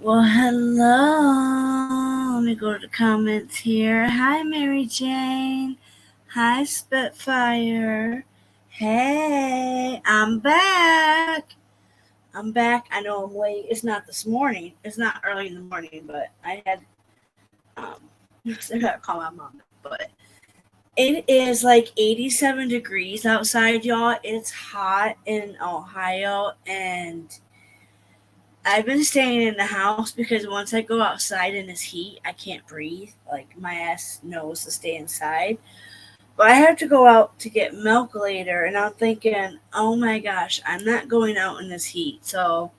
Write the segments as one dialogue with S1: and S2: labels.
S1: Well, hello. Let me go to the comments here. Hi, Mary Jane. Hi, Spitfire. Hey, I'm back. I'm back. I know I'm late. It's not this morning. It's not early in the morning, but I had I gotta call my mom. But it is like 87 degrees outside, y'all. It's hot in Ohio, and I've been staying in the house because once I go outside in this heat, I can't breathe. Like my ass knows to stay inside. But I have to go out to get milk later, and I'm thinking, oh my gosh, I'm not going out in this heat. So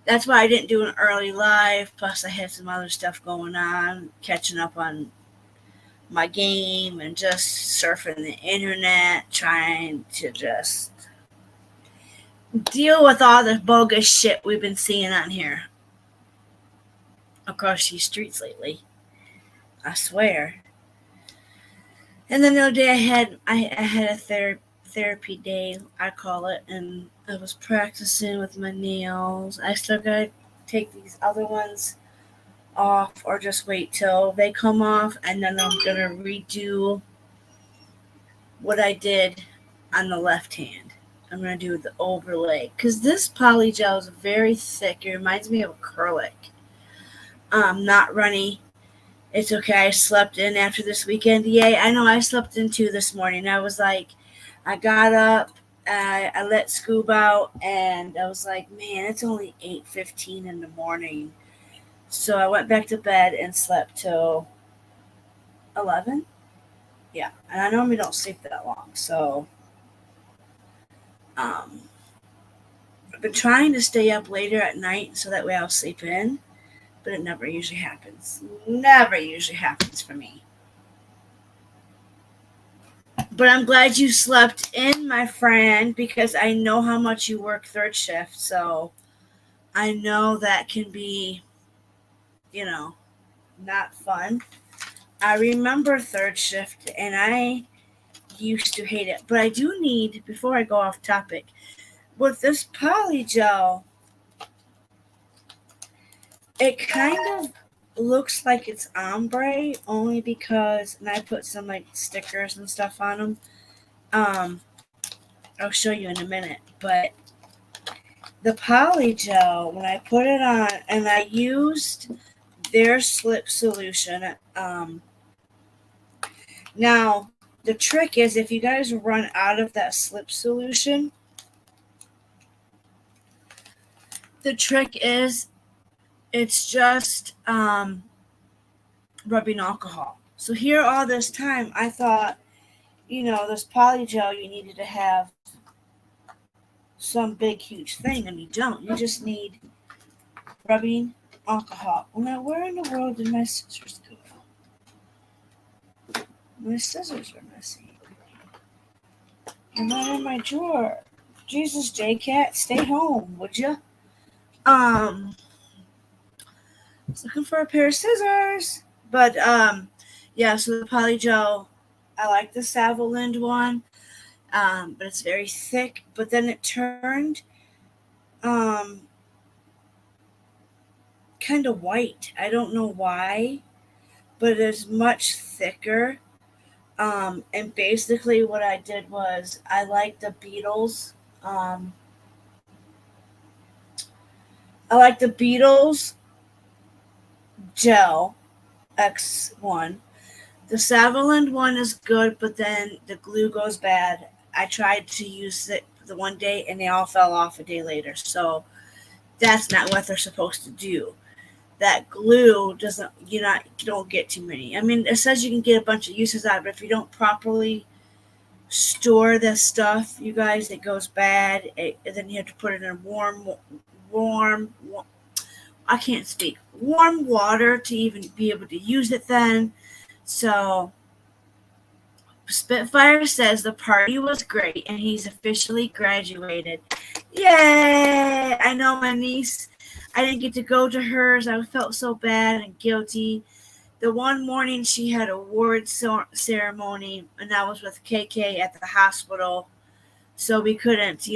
S1: that's why I didn't do an early live. Plus, I had some other stuff going on, catching up on my game and just surfing the internet, trying to just deal with all the bogus shit we've been seeing on here across these streets lately. I swear. And then the other day I had a therapy day, I call it, and I was practicing with my nails. I still gotta take these other ones off or just wait till they come off, and then I'm gonna redo what I did on the left hand. I'm gonna do the overlay because this poly gel is very thick. It reminds me of acrylic. Not runny. It's okay. I slept in after this weekend. Yay. I know I slept in too this morning. I was like, I got up, I let Scoob out, and I was like, man, it's only 8:15 in the morning. So I went back to bed and slept till 11. Yeah. And I normally don't sleep that long. So um, I've been trying to stay up later at night so that way I'll sleep in, but it never usually happens. Never usually happens for me. But I'm glad you slept in, my friend, because I know how much you work third shift. So I know that can be, you know, not fun. I remember third shift and I used to hate it. But I do need, before I go off topic, with this poly gel, it kind of looks like it's ombre only because, and I put some like stickers and stuff on them. I'll show you in a minute. But the poly gel, when I put it on, and I used their slip solution. Now, the trick is if you guys run out of that slip solution, the trick is it's just rubbing alcohol. So here all this time, I thought, this poly gel, you needed to have some big, huge thing, and you don't. You just need rubbing alcohol. Well, now, where in the world did my scissors go? My scissors are missing. They're not in my drawer. Jesus, J-Cat, stay home, would you? I was looking for a pair of scissors. But, yeah, so the polygel, I like the Savalind one, but it's very thick. But then it turned kind of white. I don't know why, but it's much thicker. And basically what I did was I like the Beatles. I like the Beatles gel X1. The Savalind one is good, but then the glue goes bad. I tried to use it the one day and they all fell off a day later. So that's not what they're supposed to do. That glue doesn't, you don't get too many. I mean, it says you can get a bunch of uses out of it. If you don't properly store this stuff, you guys, it goes bad. Then you have to put it in warm, I can't speak, warm water to even be able to use it then. So Spitfire says the party was great and he's officially graduated. Yay! I know my niece, I didn't get to go to hers. I felt so bad and guilty. The one morning she had a award ceremony, and I was with KK at the hospital, so we couldn't,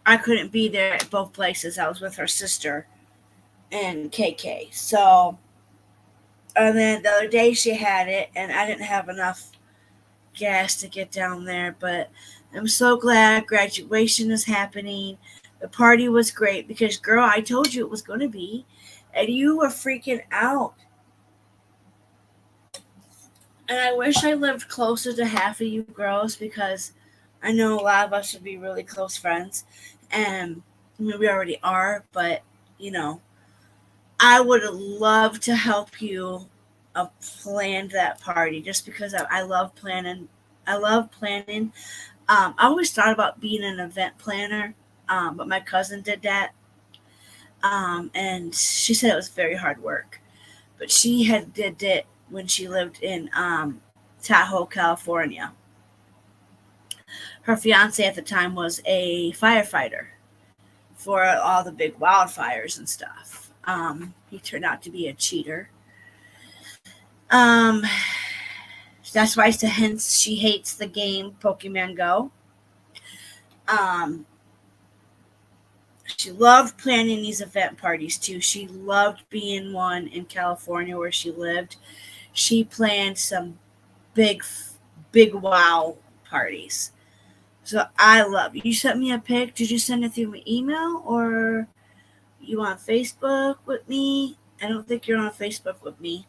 S1: I couldn't be there at both places. I was with her sister and KK. So, and then the other day she had it, and I didn't have enough gas to get down there. But I'm so glad graduation is happening. The party was great because, girl, I told you it was going to be, and you were freaking out. And I wish I lived closer to half of you girls because I know a lot of us would be really close friends. And I mean, we already are, but you know, I would love to help you plan that party just because I love planning. I love planning. I always thought about being an event planner, but my cousin did that. And she said it was very hard work. But she had did it when she lived in Tahoe, California. Her fiance at the time was a firefighter for all the big wildfires and stuff. He turned out to be a cheater. Um, that's why hence she hates the game Pokemon Go. Um, she loved planning these event parties too. She loved being one in California where she lived. She planned some big, big wow parties. So I love you. You sent me a pic. Did you send it through my email or you on Facebook with me? I don't think you're on Facebook with me.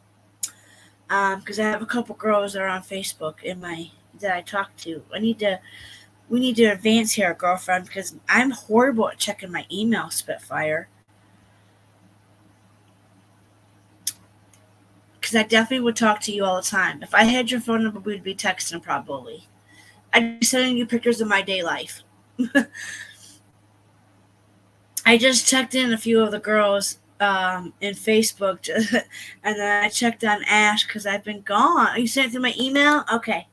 S1: Because I have a couple girls that are on Facebook in my that I talk to. We need to advance here, girlfriend, because I'm horrible at checking my email, Spitfire. Because I definitely would talk to you all the time. If I had your phone number, we'd be texting probably. I'd be sending you pictures of my day life. I just checked in a few of the girls in Facebook, and then I checked on Ash because I've been gone. You sent it through my email? Okay.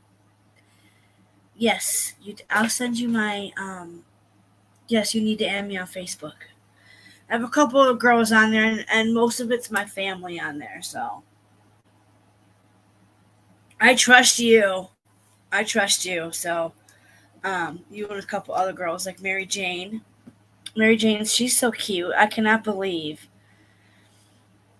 S1: Yes, I'll send you my. Yes, you need to add me on Facebook. I have a couple of girls on there, and most of it's my family on there. So I trust you. I trust you. So you and a couple other girls like Mary Jane. Mary Jane, she's so cute. I cannot believe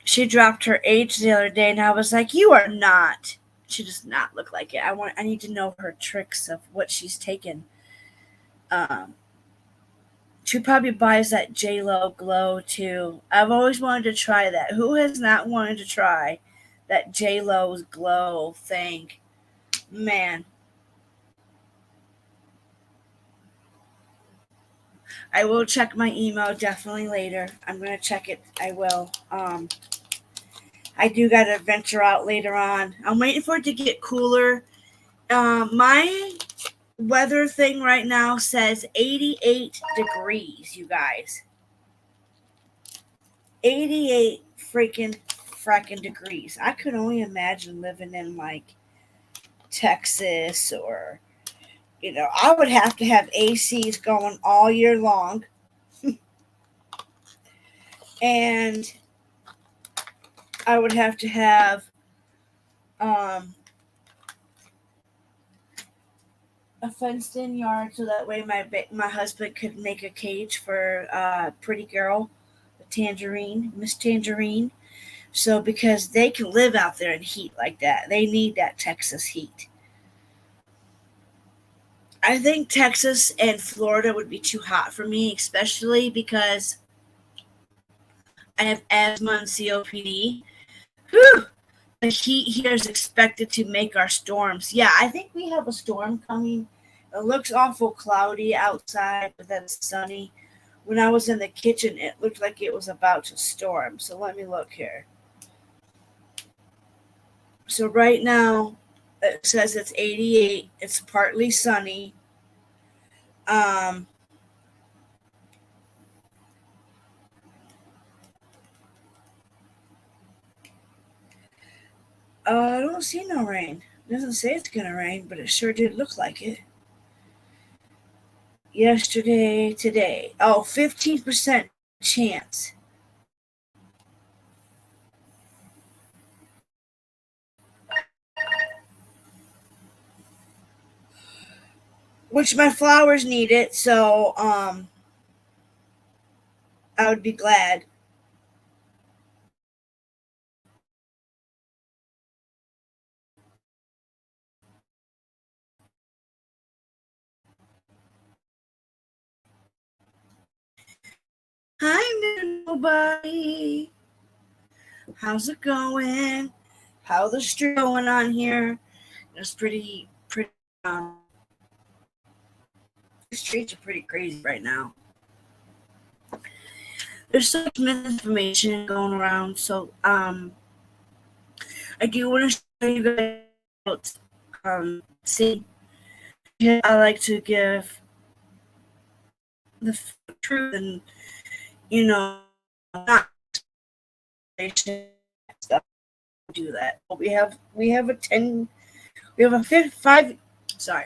S1: she dropped her age the other day, and I was like, "You are not." She does not look like it. I need to know her tricks of what she's taken. Um, she probably buys that J Lo glow too. I've always wanted to try that. Who has not wanted to try that J Lo's glow thing? Man, I will check my email definitely later. I'm gonna check it. I will. I do gotta venture out later on. I'm waiting for it to get cooler. My weather thing right now says 88 degrees, you guys. 88 freaking degrees. I could only imagine living in like Texas or, I would have to have ACs going all year long. And I would have to have um, a fenced in yard so that way my husband could make a cage for pretty girl, Tangerine, Miss Tangerine. So because they can live out there in heat like that, they need that Texas heat. I think Texas and Florida would be too hot for me, especially because I have asthma and COPD. Whew, the heat here is expected to make our storms. Yeah, I think we have a storm coming. It looks awful cloudy outside, but then sunny. When I was in the kitchen, it looked like it was about to storm. So let me look here. So right now, it says it's 88. It's partly sunny. Um, I don't see no rain. It doesn't say it's gonna rain, but it sure did look like it. Yesterday, today. Oh, 15% chance. Which my flowers need it, so I would be glad. Hi, Mr. Nobody. How's it going? How's the street going on here? It's pretty. The streets are pretty crazy right now. There's so much misinformation going around. So I do want to show you guys about see. I like to give the truth and not stuff. Do that. But we have a 5. Sorry,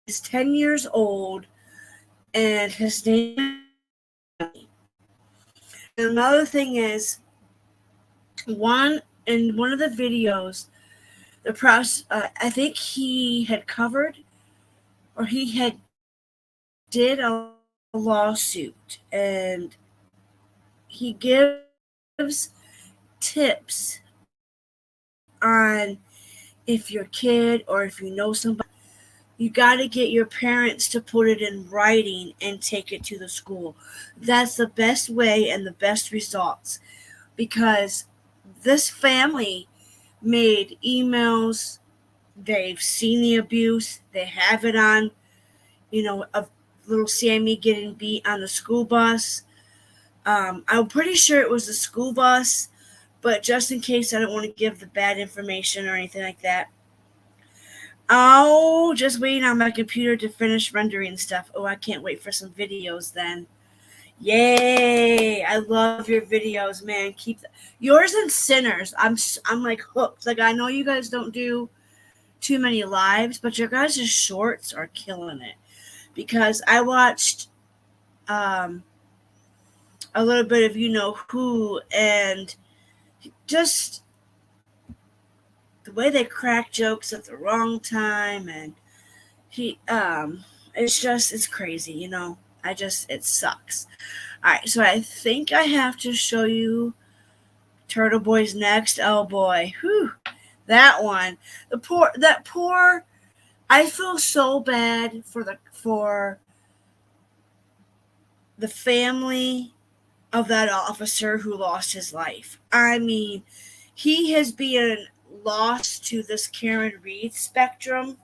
S1: he's 10 years old, and his name. And another thing is, in one of the videos, the process. I think he had covered, or he had did a lawsuit, and he gives tips on if your kid or if you know somebody, you got to get your parents to put it in writing and take it to the school. That's the best way and the best results, because this family made emails, they've seen the abuse, they have it on, of little Sammy getting beat on the school bus. I'm pretty sure it was a school bus, but just in case, I don't want to give the bad information or anything like that. Oh, just waiting on my computer to finish rendering stuff. Oh, I can't wait for some videos then. Yay! I love your videos, man. Keep yours and Sinners. I'm like hooked. Like, I know you guys don't do too many lives, but your guys' shorts are killing it. Because I watched a little bit of who, and just the way they crack jokes at the wrong time, and he it's crazy. It sucks. All right, so I think I have to show you Turtle Boy's next. Oh boy, whew, that one. That poor. I feel so bad for the family of that officer who lost his life. I mean, he has been lost to this Karen Reed spectrum.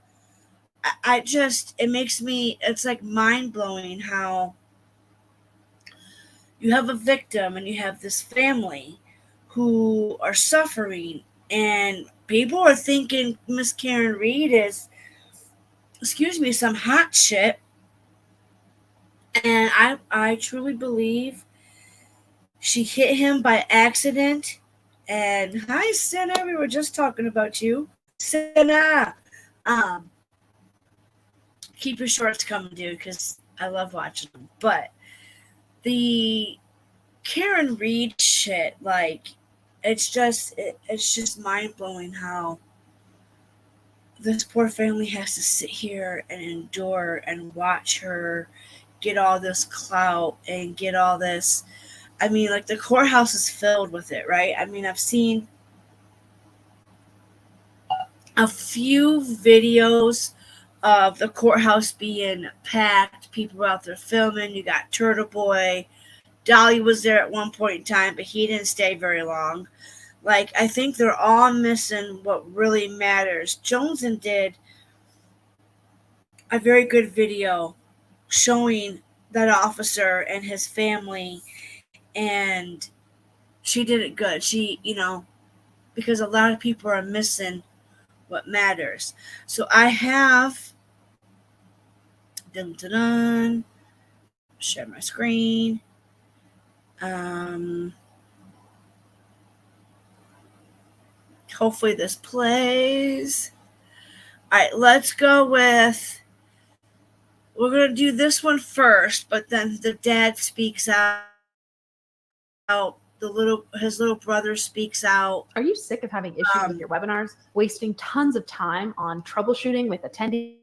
S1: It makes me, it's like mind blowing how you have a victim and you have this family who are suffering, and people are thinking Miss Karen Reed is, excuse me, some hot shit. And I truly believe she hit him by accident. And hi, Senna, we were just talking about you. Senna, um, keep your shorts coming, dude, because I love watching them. But the Karen Reed shit, like, it's just mind blowing how this poor family has to sit here and endure and watch her get all this clout and get all this. I mean, like, the courthouse is filled with it, right? I mean, I've seen a few videos of the courthouse being packed. People were out there filming. You got Turtle Boy. Dolly was there at one point in time, but he didn't stay very long. Like, I think they're all missing what really matters. Joneson did a very good video showing that officer and his family, and she did it good. Because a lot of people are missing what matters. So I have, dun, dun, dun, share my screen. Hopefully this plays. All right, let's go with. We're gonna do this one first, but then the dad speaks out. His little brother speaks out.
S2: Are you sick of having issues with your webinars, wasting tons of time on troubleshooting with attendees?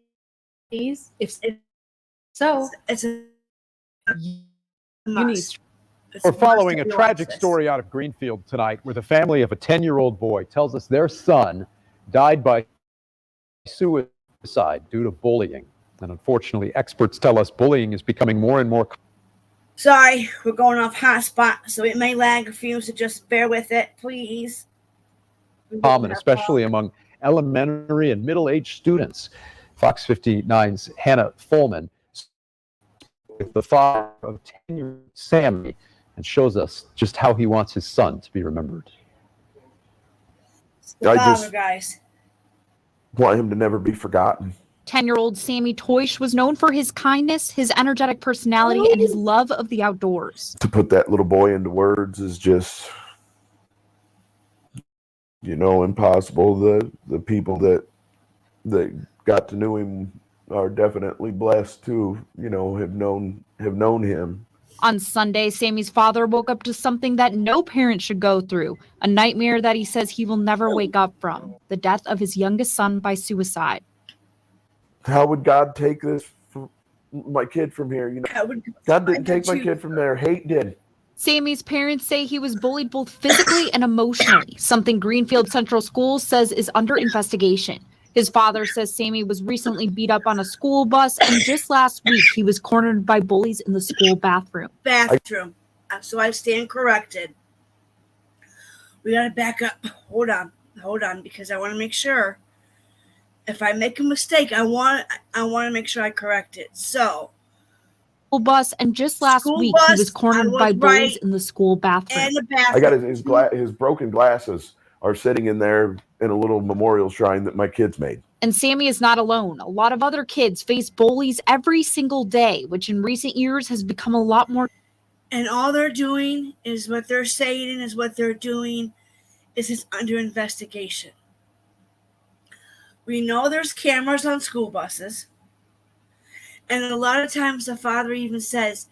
S2: If so,
S1: it's a Must.
S3: We're following a tragic story out of Greenfield tonight where the family of a 10-year-old boy tells us their son died by suicide due to bullying. And unfortunately, experts tell us bullying is becoming more and more.
S1: Sorry, we're going off hotspot, so it may lag a few, so just bear with it, please.
S3: Common, especially among elementary and middle-aged students. Fox 59's Hannah Fullman with the father of 10-year-old Sammy and shows us just how he wants his son to be remembered.
S1: The father, guys.
S4: Want him to never be forgotten.
S2: 10-year-old Sammy Toish was known for his kindness, his energetic personality, and his love of the outdoors.
S4: To put that little boy into words is just, impossible. The people that got to know him are definitely blessed to, have known him.
S2: On Sunday, Sammy's father woke up to something that no parent should go through, a nightmare that he says he will never wake up from, the death of his youngest son by suicide.
S4: How would God take my kid from here? God didn't take my kid from there. Hate did.
S2: Sammy's parents say he was bullied both physically and emotionally, something Greenfield Central Schools says is under investigation. His father says Sammy was recently beat up on a school bus, and just last week he was cornered by bullies in the school bathroom.
S1: So I stand corrected. We gotta back up. Hold on, because I want to make sure. If I make a mistake, I want to make sure I correct it. So,
S2: school bus, and just last week he was cornered by bullies in the school bathroom.
S1: And the bathroom.
S4: I got his broken glasses are sitting in there in a little memorial shrine that my kids made.
S2: And Sammy is not alone. A lot of other kids face bullies every single day, which in recent years has become a lot more.
S1: And all they're doing is what they're saying is what they're doing is under investigation. We know there's cameras on school buses. And a lot of times the father even says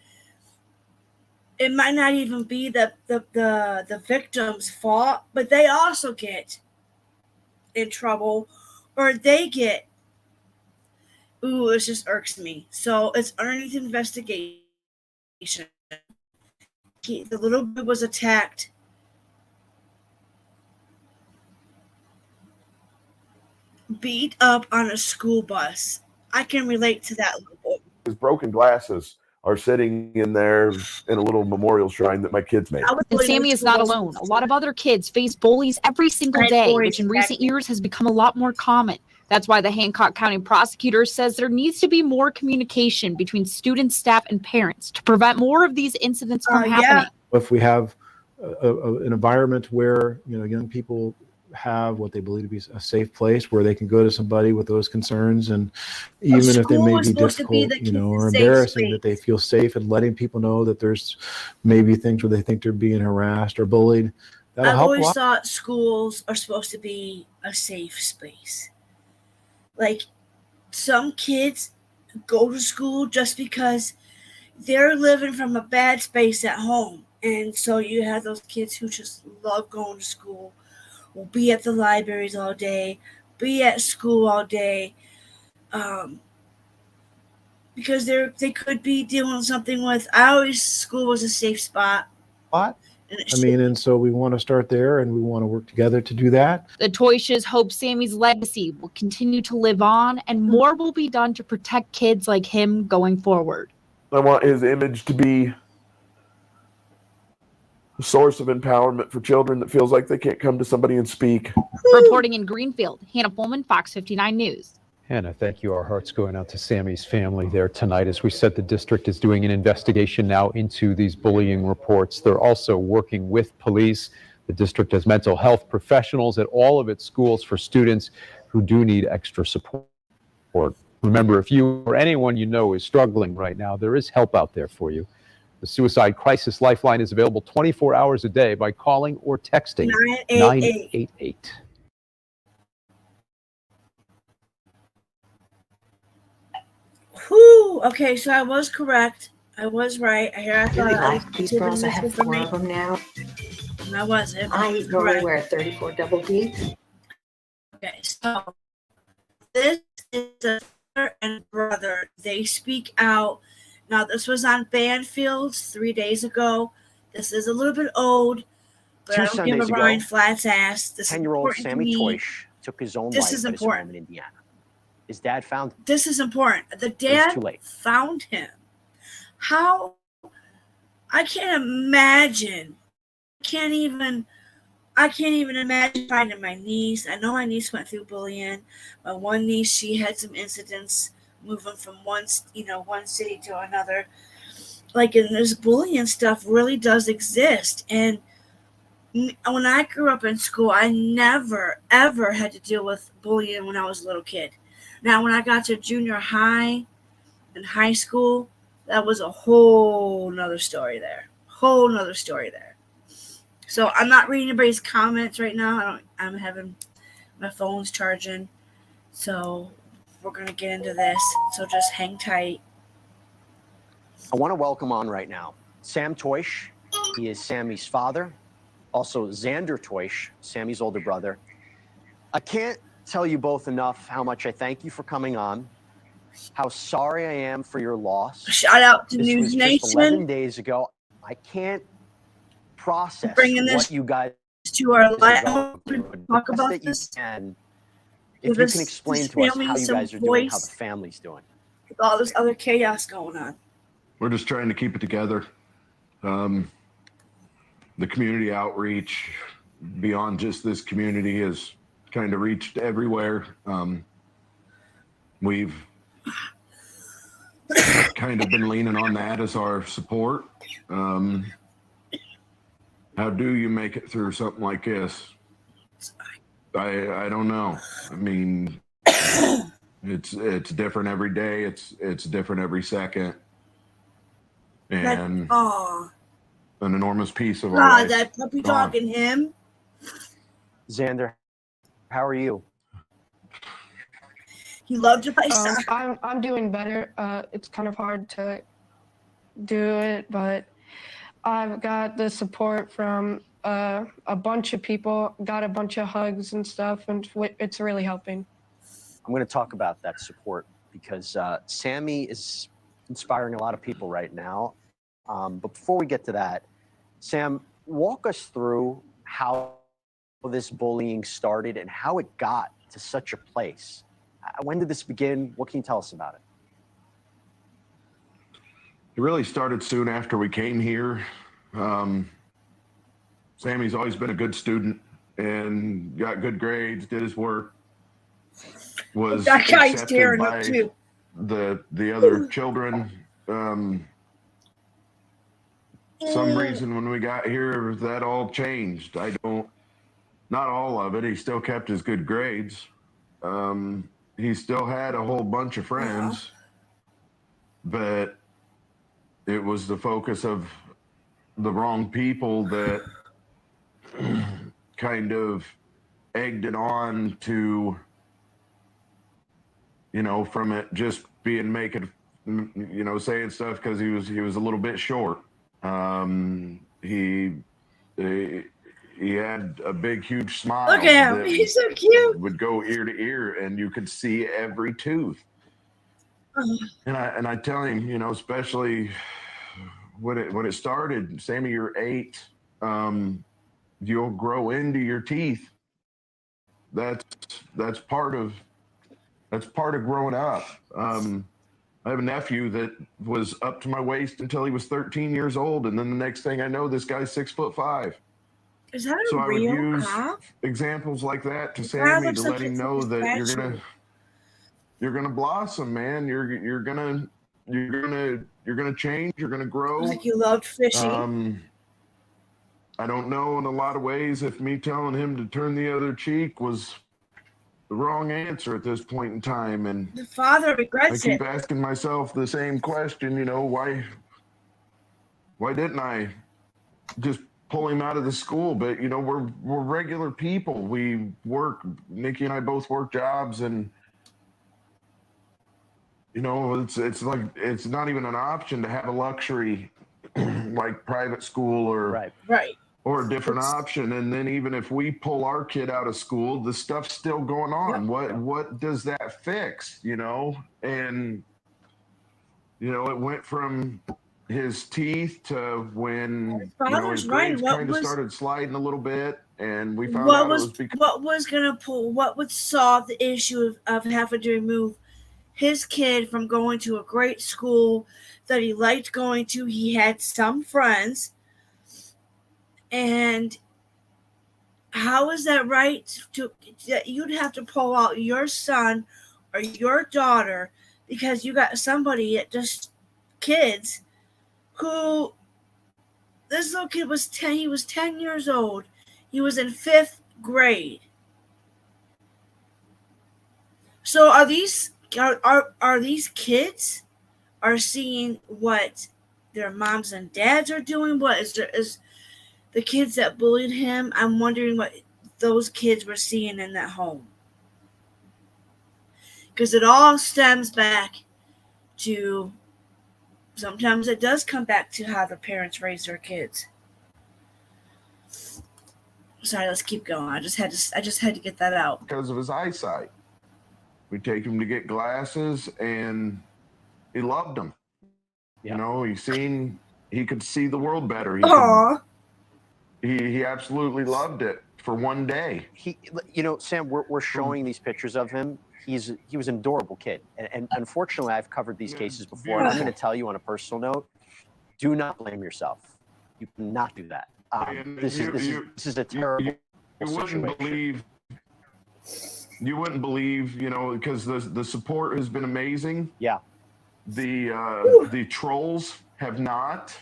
S1: it might not even be the victim's fault, but they also get in trouble, or they get, it just irks me. So it's underneath investigation. The little boy was attacked. Beat up on a school bus. I can relate to that little boy.
S4: His broken glasses are sitting in there in a little memorial shrine that my kids made.
S2: And Sammy is not alone. A lot of other kids face bullies every single day, which in recent years has become a lot more common. That's why the Hancock County prosecutor says there needs to be more communication between students, staff, and parents to prevent more of these incidents from happening.
S5: If we have an environment where young people have what they believe to be a safe place where they can go to somebody with those concerns, and even if they may be difficult, or embarrassing, that they feel safe and letting people know that there's maybe things where they think they're being harassed or bullied. That'll help.
S1: I've always thought schools are supposed to be a safe space. Like, some kids go to school just because they're living from a bad space at home. And so you have those kids who just love going to school, will be at the libraries all day, be at school all day, because they could be dealing something with. School was a safe spot.
S5: And so we want to start there, and we want to work together to do that.
S2: The Toishes hope Sammy's legacy will continue to live on, and more will be done to protect kids like him going forward.
S4: I want his image to be a source of empowerment for children that feels like they can't come to somebody and speak.
S2: Reporting in Greenfield, Hannah Fullman, Fox 59 News.
S3: Hannah, thank you. Our hearts going out to Sammy's family there tonight. As we said, the district is doing an investigation now into these bullying reports. They're also working with police. The district has mental health professionals at all of its schools for students who do need extra support. Remember, if you or anyone you know is struggling right now, there is help out there for you. The Suicide Crisis Lifeline is available 24 hours a day by calling or texting 988.
S1: Whew. Okay, so I was correct. I was right. I
S6: thought these bras. I have 4 of them now.
S1: I wasn't.
S6: I normally wear 34 double Ds.
S1: Okay, so this is a sister and brother. They speak out Now, this was on Banfields 3 days ago. This is a little bit old, but I don't give a Ryan Flat's ass. This is
S7: 10-year-old
S1: important to
S7: Sammy
S1: me.
S7: Toish took his own
S1: This
S7: life
S1: is
S7: at his home
S1: important.
S7: in Indiana. His dad found him.
S1: This is important. The
S7: It's
S1: dad
S7: too late.
S1: found him. How? I can't imagine. I can't even imagine finding my niece. I know my niece went through bullying. My one niece, she had some incidents moving from one city to another. Like, and this bullying stuff really does exist. And when I grew up in school, I never, ever had to deal with bullying when I was a little kid. Now, when I got to junior high and high school, that was a whole nother story there. So I'm not reading anybody's comments right now. I'm having my phone's charging. So we're going to get into this. So just hang tight.
S7: I want to welcome on right now Sam Toish. He is Sammy's father. Also, Xander Toish, Sammy's older brother. I can't tell you both enough how much I thank you for coming on, how sorry I am for your loss.
S1: Shout out to
S7: This
S1: News
S7: was
S1: Nation.
S7: just 11 days ago. I can't process
S1: Bringing this
S7: what you guys
S1: to our
S7: are
S1: live.
S7: going through.
S1: Talk
S7: The best
S1: about
S7: that you
S1: this.
S7: can,
S1: Give
S7: if you
S1: us-
S7: can explain
S1: this
S7: to us
S1: family
S7: how you
S1: some
S7: guys are doing, how the
S1: voice.
S7: family's doing.
S1: With all this other chaos going on.
S4: We're just trying to keep it together. The community outreach beyond just this community has kind of reached everywhere. We've kind of been leaning on that as our support. How do you make it through something like this? I don't know. I mean, it's different every day. It's different every second. And an enormous piece of our life.
S1: That puppy dog and him.
S7: Xander, how are you?
S1: He loved to play soccer.
S8: I'm doing better. It's kind of hard to do it, but I've got the support from a bunch of people, got a bunch of hugs and stuff, and it's really helping.
S7: I'm going to talk about that support because Sammy is inspiring a lot of people right now. But before we get to that, Sam, walk us through how this bullying started and how it got to such a place. When did this begin? What can you tell us about it?
S4: It really started soon after we came here. Sammy's always been a good student and got good grades, did his work, was
S1: that guy's
S4: accepted
S1: tearing
S4: by
S1: up too.
S4: the other children. Some reason when we got here, that all changed. Not all of it. He still kept his good grades. He still had a whole bunch of friends, but it was the focus of the wrong people that kind of egged it on to, from it just being saying stuff because he was a little bit short. He had a big, huge smile.
S1: Look at him. He's so cute.
S4: Would go ear to ear, and you could see every tooth. And I tell him, especially when it started, Sammy, you're 8. You'll grow into your teeth. That's part of growing up. I have a nephew that was up to my waist until he was 13 years old, and then the next thing I know, this guy's 6'5".
S1: Is that
S4: So
S1: a
S4: I would
S1: real
S4: use
S1: cop?
S4: examples like that to
S1: His
S4: Sammy
S1: father
S4: to
S1: took
S4: let him
S1: it
S4: know
S1: from
S4: that
S1: his
S4: you're gonna blossom, man. You're gonna change. You're gonna grow.
S1: Like you loved fishing.
S4: I don't know in a lot of ways if me telling him to turn the other cheek was the wrong answer at this point in time, and
S1: The father
S4: I
S1: regrets
S4: keep
S1: it.
S4: asking myself the same question, why didn't I just pull him out of the school? But we're regular people. We work. Nikki and I both work jobs, and it's like it's not even an option to have a luxury like private school or
S1: Right.
S4: or a different option. And then even if we pull our kid out of school, the stuff's still going on. What does that fix? And You know, it went from his teeth to when his
S1: father's right.
S4: grades kind of started sliding a little bit, and we found
S1: what
S4: out it
S1: was
S4: was because
S1: what was gonna pull? What would solve the issue of having to remove his kid from going to a great school that he liked going to? He had some friends, and how is that right? That you'd have to pull out your son or your daughter because you got somebody at just kids who this little kid was 10. He was 10 years old. He was in 5th grade. So are these kids are seeing what their moms and dads are doing? What is the kids that bullied him? I'm wondering what those kids were seeing in that home. Because it all stems back to, sometimes it does come back to how the parents raise their kids. Sorry, let's keep going. I just had to get that out.
S4: because of his eyesight. We take him to get glasses, and he loved them.
S7: Yeah.
S4: You know, he could see the world better. He absolutely loved it for one day.
S7: Sam, we're showing these pictures of him. He was an adorable kid, and unfortunately, I've covered these cases before. And I'm going to tell you on a personal note: do not blame yourself. You cannot do that. This is a terrible situation.
S4: You wouldn't believe, because the support has been amazing.
S7: Yeah.
S4: The trolls have not.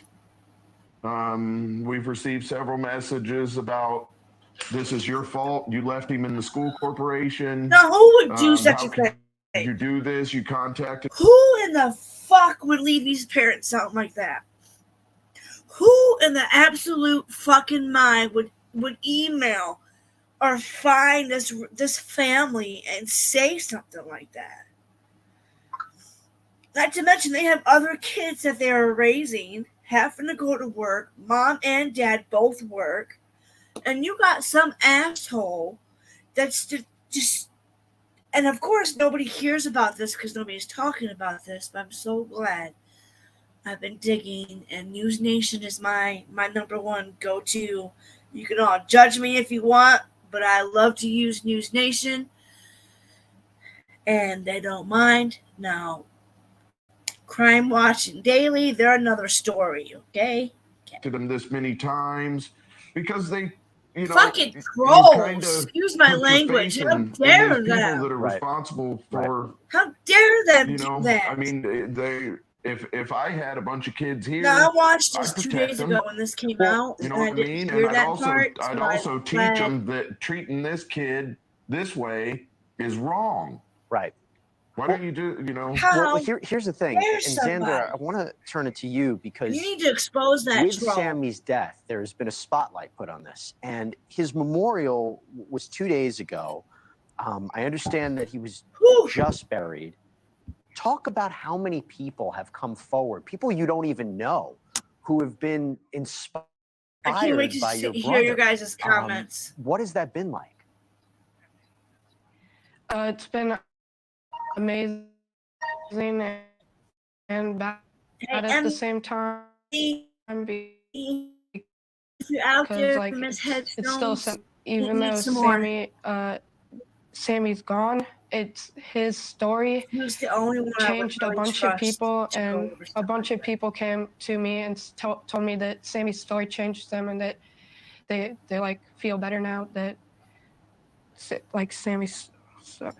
S4: We've received several messages about, this is your fault. You left him in the school corporation.
S1: Now, who would do such a thing?
S4: You do this, you contacted.
S1: Who in the fuck would leave these parents something like that? Who in the absolute fucking mind would email or find this family and say something like that? Not to mention they have other kids that they are raising, having to go to work. Mom and dad both work. And you got some asshole that's just, and of course nobody hears about this because nobody's talking about this, but I'm so glad I've been digging, and News Nation is my number one go-to. You can all judge me if you want, but I love to use News Nation, and they don't mind. Now, Crime Watching Daily, they're another story, okay?
S4: To them this many times because they,
S1: fucking trolls. Excuse my language. How dare them?
S4: People that are responsible for.
S1: How dare them do that?
S4: I mean, if I had a bunch of kids here,
S1: now, I watched this 2 days ago when this came out.
S4: You know what I mean? And I'd also teach them that treating this kid this way is wrong.
S7: Right.
S4: Why don't you do,
S7: Well, here's the thing. And Xander, I want to turn it to you because
S1: you need to expose that
S7: with Sammy's death, there has been a spotlight put on this. And his memorial was 2 days ago. I understand that he was just buried. Talk about how many people have come forward, people you don't even know, who have been inspired
S1: I can't wait to
S7: by your brother.
S1: hear your guys' comments.
S7: What has that been like?
S8: It's been amazing and bad at the same time.
S1: If you're out there,
S8: like,
S1: Miss
S8: it's still even though Sammy's gone, it's his story.
S1: He's the only one
S8: changed a bunch of people, and a bunch of people came to me and told me that Sammy's story changed them, and that they like feel better now that like Sammy's story.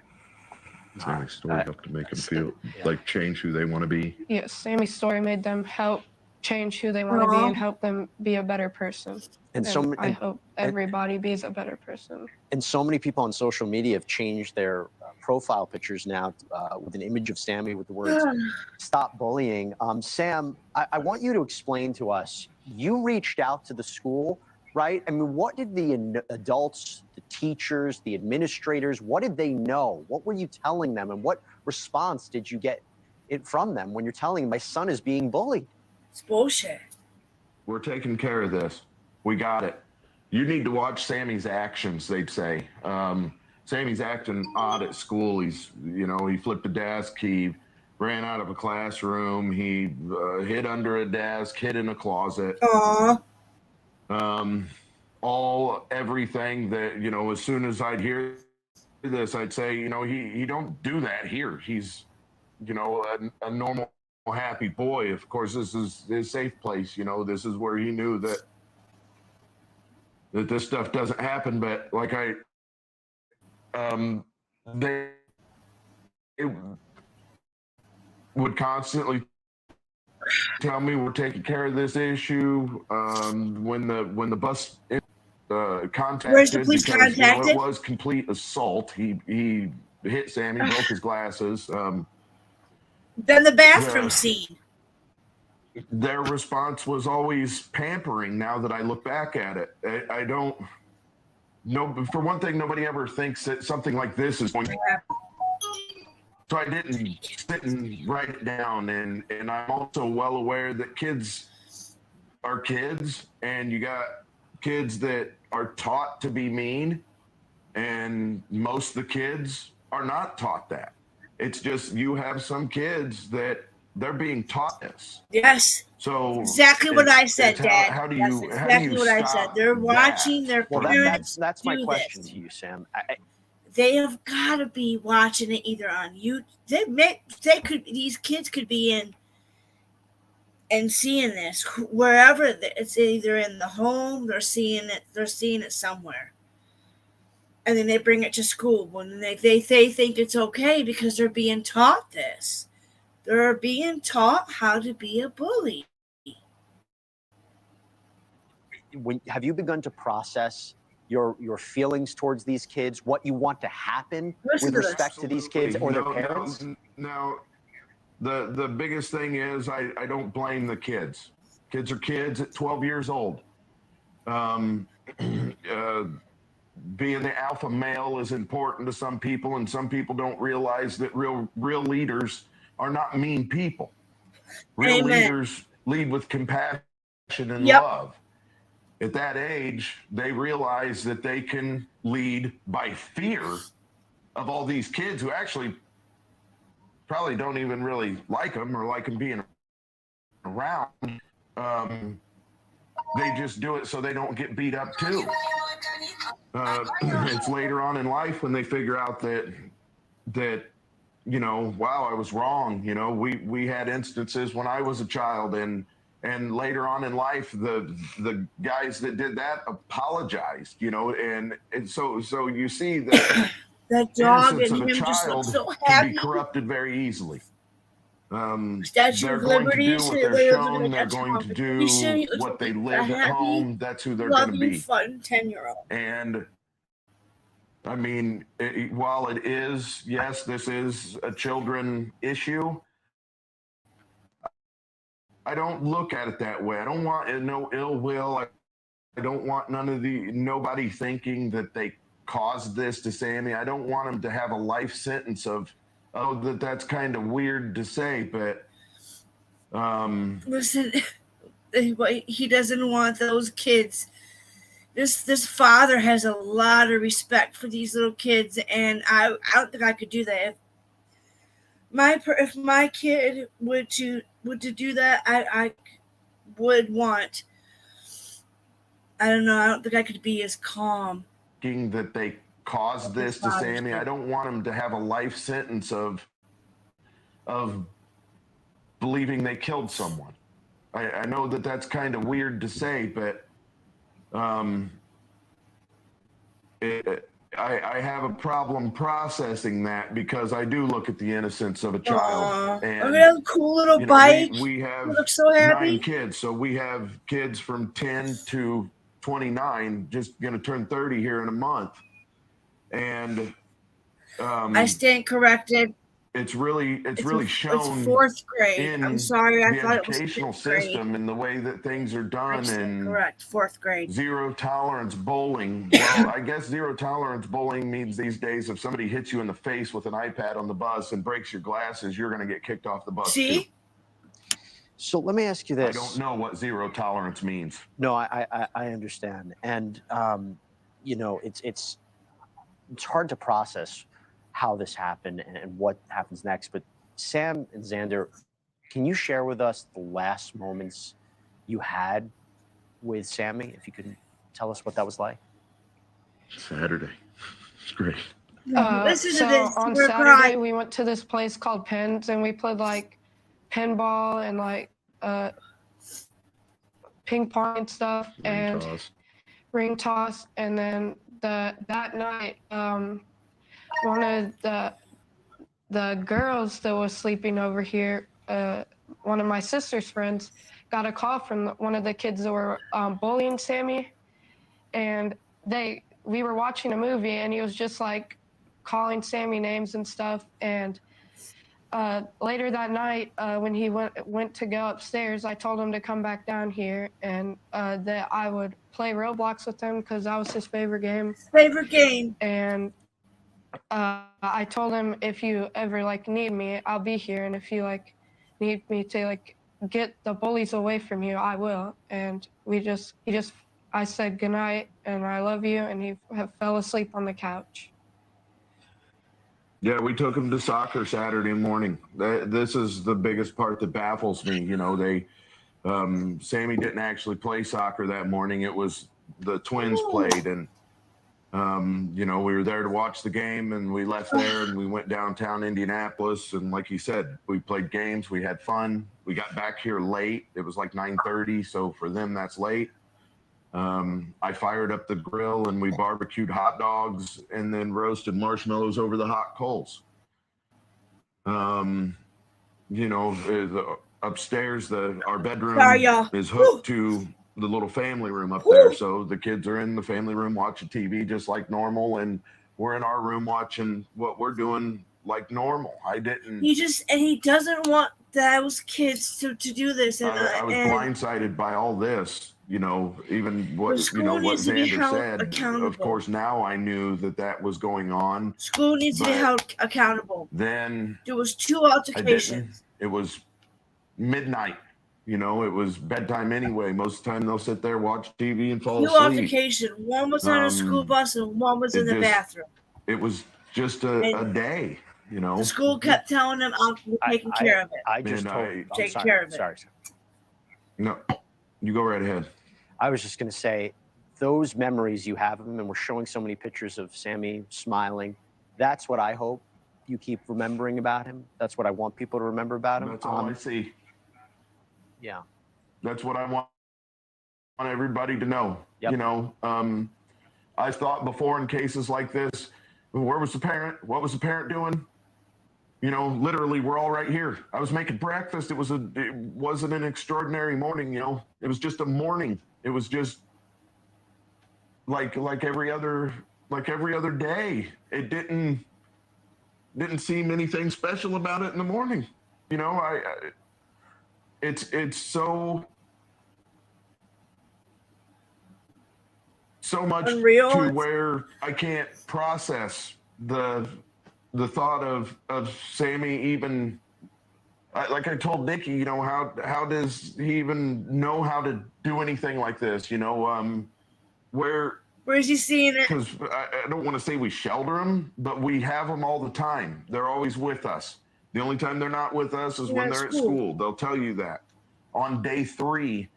S4: Sammy's story helped to make them feel like change who they want to be.
S8: Yes, Sammy's story made them help change who they want to be and help them be a better person. And I hope everybody be a better person.
S7: And so many people on social media have changed their profile pictures now with an image of Sammy with the words "Stop bullying." Sam, I want you to explain to us. You reached out to the school, right? I mean, what did the adults, the teachers, the administrators, what did they know? What were you telling them, and what response did you get from them when you're telling them, my son is being bullied?
S1: It's bullshit.
S4: We're taking care of this. We got it. You need to watch Sammy's actions, they'd say. Sammy's acting odd at school. He flipped a desk. He ran out of a classroom. He hid under a desk, hid in a closet.
S1: Aw.
S4: Everything that, you know, as soon as I'd hear this, I'd say, you know, he don't do that here. He's, you know, a normal, happy boy. Of course, this is his safe place. You know, this is where he knew that this stuff doesn't happen. But like they would constantly tell me we're taking care of this issue. When the bus contacted,
S1: Where's the police
S4: because, you know,
S1: contacted?
S4: it was complete assault. He hit Sammy, broke his glasses.
S1: Then the bathroom scene.
S4: Their response was always pampering. Now that I look back at it, I don't know. For one thing, nobody ever thinks that something like this is going to happen. So I didn't sit and write it down. And I'm also well aware that kids are kids, and you got kids that are taught to be mean, and most of the kids are not taught that. It's just you have some kids that they're being taught this.
S1: Yes.
S4: So
S1: exactly what I said, Dad.
S4: How do
S1: That's
S4: you
S1: exactly what I said. They're watching their parents.
S7: That's my
S1: do
S7: question
S1: this.
S7: to you, Sam.
S1: They have got to be watching it either on YouTube. These kids could be in and seeing this wherever. It's either in the home, they're seeing it somewhere, and then they bring it to school when they think it's okay because they're being taught this. They're being taught how to be a bully.
S7: Have you begun to process your feelings towards these kids, what you want to happen with respect to these kids or their parents?
S4: No, the biggest thing is I don't blame the kids. Kids are kids at 12 years old. Being the alpha male is important to some people, and some people don't realize that real leaders are not mean people. Real
S1: Amen.
S4: leaders lead with compassion and love. At that age, they realize that they can lead by fear of all these kids who actually probably don't even really like them or like them being around. They just do it so they don't get beat up too. It's later on in life when they figure out that you know, wow, I was wrong. You know, we had instances when I was a child, and later on in life, the guys that did that apologized. You know, and so you see that
S1: that dog
S4: innocence
S1: and
S4: of a
S1: him just
S4: child
S1: look so
S4: can
S1: happy.
S4: be corrupted very easily.
S1: Statue
S4: They're
S1: of
S4: going
S1: Liberty.
S4: to do what they're shown. They're going to do what they live at home. That's who they're going to be.
S1: Fun 10-year-old.
S4: And I mean, while it is, yes, this is a children issue, I don't look at it that way. I don't want no ill will. I don't want nobody thinking that they caused this to Sammy. I don't want him to have a life sentence of, oh, that's kind of weird to say, but
S1: listen, he doesn't want those kids. This father has a lot of respect for these little kids, and I don't think I could do that. If my kid would to do that, I would want. I don't know. I don't think I could be as calm.
S4: That they caused this to Sammy. I don't want him to have a life sentence of believing they killed someone. I know that that's kind of weird to say, but I have a problem processing that because I do look at the innocence of a child. And
S1: look at that cool little bike.
S4: We have
S1: so
S4: 9 kids, so we have kids from 10 to 29, just going to turn 30 here in a month, and
S1: I stand corrected.
S4: It's really shown.
S1: It's 4th grade. I'm sorry, I thought it was 5th grade.
S4: The educational system and the way that things are done, and
S1: correct, 4th grade.
S4: Zero tolerance bullying. Well, I guess zero tolerance bullying means these days if somebody hits you in the face with an iPad on the bus and breaks your glasses, you're going to get kicked off the bus.
S1: See?
S4: Too.
S7: So let me ask you this.
S4: I don't know what zero tolerance means.
S7: No, I understand, and you know, it's hard to process how this happened and what happens next. But Sam and Xander, can you share with us the last moments you had with Sammy? If you could tell us what that was like.
S4: Saturday. It's great.
S1: Listen to
S8: So
S1: this.
S8: on
S1: We're
S8: Saturday,
S1: crying.
S8: we went to this place called Pins, and we played like pinball and like ping pong and stuff, and ring toss. And then that night, one of the girls that was sleeping over here, one of my sister's friends, got a call from one of the kids that were bullying Sammy, and we were watching a movie, and he was just like calling Sammy names and stuff. And later that night, when he went to go upstairs, I told him to come back down here, and that I would play Roblox with him because that was his favorite game. And I told him, if you ever like need me, I'll be here, and if you like need me to like get the bullies away from you, I will. And I said goodnight and I love you, and he fell asleep on the couch.
S4: Yeah, we took him to soccer Saturday morning. This is the biggest part that baffles me. You know, Sammy didn't actually play soccer that morning. It was the twins played, and you know, we were there to watch the game, and we left there and we went downtown Indianapolis. And like you said, we played games, we had fun. We got back here late. It was like 9:30, so for them that's late. I fired up the grill and we barbecued hot dogs and then roasted marshmallows over the hot coals. You know, upstairs, our bedroom is hooked to the little family room up there. So the kids are in the family room watching TV just like normal, and we're in our room watching what we're doing like normal.
S1: He doesn't want those kids to do this. And
S4: I was blindsided by all this. You know, even what Xander said. Of course, now I knew that was going on.
S1: School needs to be held accountable.
S4: Then
S1: there was 2 altercations.
S4: It was midnight. You know, it was bedtime anyway. Most of the time they'll sit there, watch TV, and fall asleep.
S1: 2 altercations. One was on a school bus and one was in the bathroom.
S4: It was just a day. You know,
S1: the school kept telling them, "I'm taking care of it."
S7: I just told.
S1: Taking care of it.
S7: Sorry.
S4: No, you go right ahead.
S7: I was just going to say, those memories you have of him, and we're showing so many pictures of Sammy smiling. That's what I hope you keep remembering about him. That's what I want people to remember about him.
S4: That's all I see.
S7: Yeah.
S4: That's what I want everybody to know.
S7: Yep.
S4: You know, I thought before in cases like this, where was the parent? What was the parent doing? You know, literally, we're all right here. I was making breakfast. It wasn't an extraordinary morning. You know, it was just a morning. It was just like every other day. It didn't seem anything special about it in the morning. You know, it's so much
S1: unreal
S4: to where I can't process the thought of Sammy even. Like I told Nikki, you know, how does he even know how to do anything like this? You know, where
S1: is he seeing it?
S4: Because I don't want to say we shelter them, but we have them all the time. They're always with us. The only time they're not with us is when they're at school. They'll tell you that. On day 3,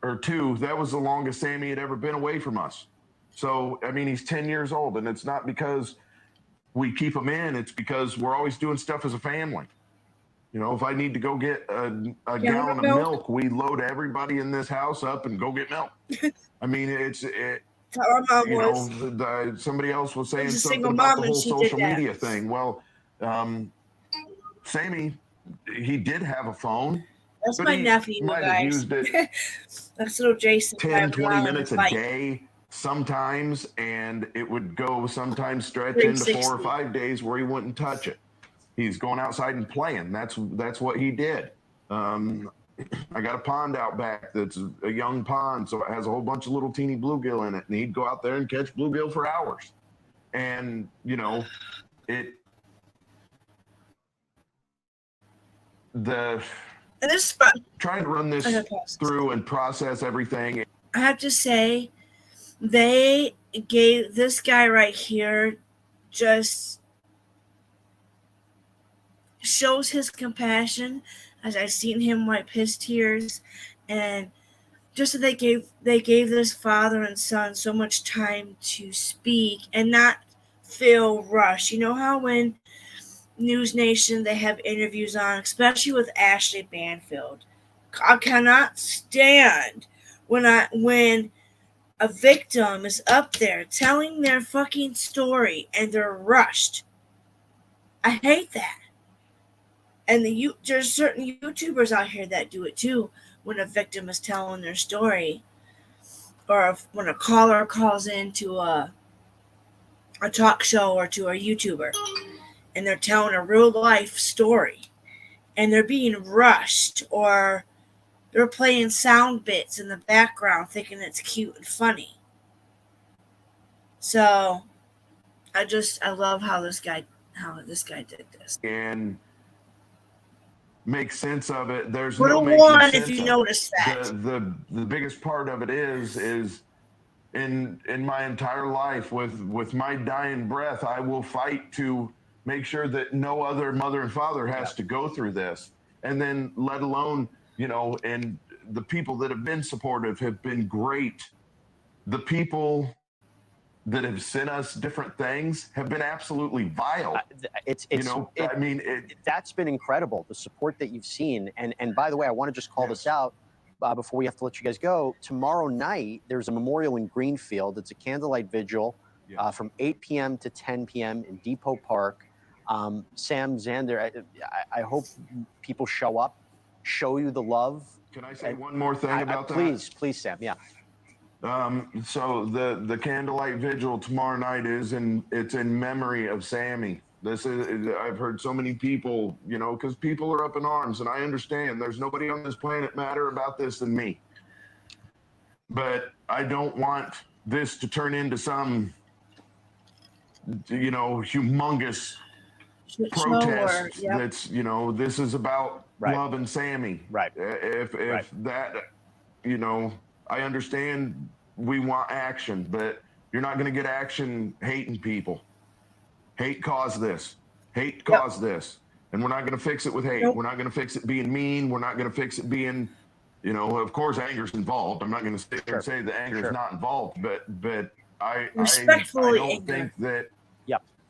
S4: or 2, that was the longest Sammy had ever been away from us. So, I mean, he's 10 years old, and it's not because we keep him in. It's because we're always doing stuff as a family. You know, if I need to go get a gallon of milk, we load everybody in this house up and go get milk. I mean, somebody else was saying something about the whole social media thing. Well, Sammy, he did have a phone.
S1: That's my nephew,
S4: might
S1: guys.
S4: have used it
S1: That's little Jason.
S4: 10, 20 minutes a day sometimes, and it would go sometimes stretch into 4 or 5 days where he wouldn't touch it. He's going outside and playing. That's what he did. I got a pond out back that's a young pond, so it has a whole bunch of little teeny bluegill in it, and he'd go out there and catch bluegill for hours. And, you know, trying to run this through and process everything.
S1: I have to say, they gave this guy right here just shows his compassion, as I've seen him wipe his tears, and just that they gave this father and son so much time to speak and not feel rushed. You know how when News Nation they have interviews on, especially with Ashley Banfield. I cannot stand when a victim is up there telling their fucking story and they're rushed. I hate that. And there's certain YouTubers out here that do it too. When a victim is telling their story, or when a caller calls into a talk show or to a YouTuber, and they're telling a real life story, and they're being rushed, or they're playing sound bits in the background, thinking it's cute and funny. So, I love how this guy did this.
S4: And make sense of it. There's
S1: Put
S4: no
S1: a
S4: making
S1: one
S4: sense
S1: if you
S4: of
S1: notice
S4: it.
S1: that.
S4: The biggest part of it is in my entire life, with my dying breath, I will fight to make sure that no other mother and father has to go through this. And then let alone, and the people that have been supportive have been great. The people that have sent us different things have been absolutely vile.
S7: That's been incredible, the support that you've seen. And by the way, I want to just call this out before we have to let you guys go. Tomorrow night, there's a memorial in Greenfield. It's a candlelight vigil from 8 p.m. to 10 p.m. in Depot Park. Sam, Xander, I hope people show up, show you the love.
S4: Can I say one more thing about that?
S7: Please, Sam. Yeah.
S4: So the candlelight vigil tomorrow night it's in memory of Sammy. I've heard so many people, because people are up in arms, and I understand there's nobody on this planet madder about this than me. But I don't want this to turn into some, humongous protest. That's, this is about loving Sammy.
S7: Right.
S4: If that, I understand we want action, but you're not going to get action hating people. Hate caused this. Hate caused this. And we're not going to fix it with hate. We're not going to fix it being mean. We're not going to fix it being, of course, anger's involved. I'm not going to sit there and say that anger is not involved, but I don't think that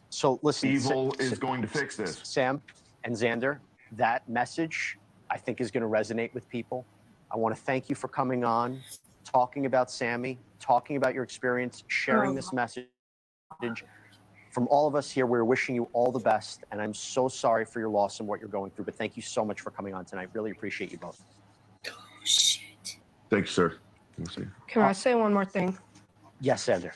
S7: So listen,
S4: evil is going to fix this.
S7: Sam and Xander, that message I think is going to resonate with people. I want to thank you for coming on, talking about Sammy, talking about your experience, sharing this message. From all of us here, we're wishing you all the best, and I'm so sorry for your loss and what you're going through, but thank you so much for coming on tonight. Really appreciate you both.
S1: Oh, shit.
S4: Thanks, sir.
S8: Can I say one more thing?
S7: Yes, Xander.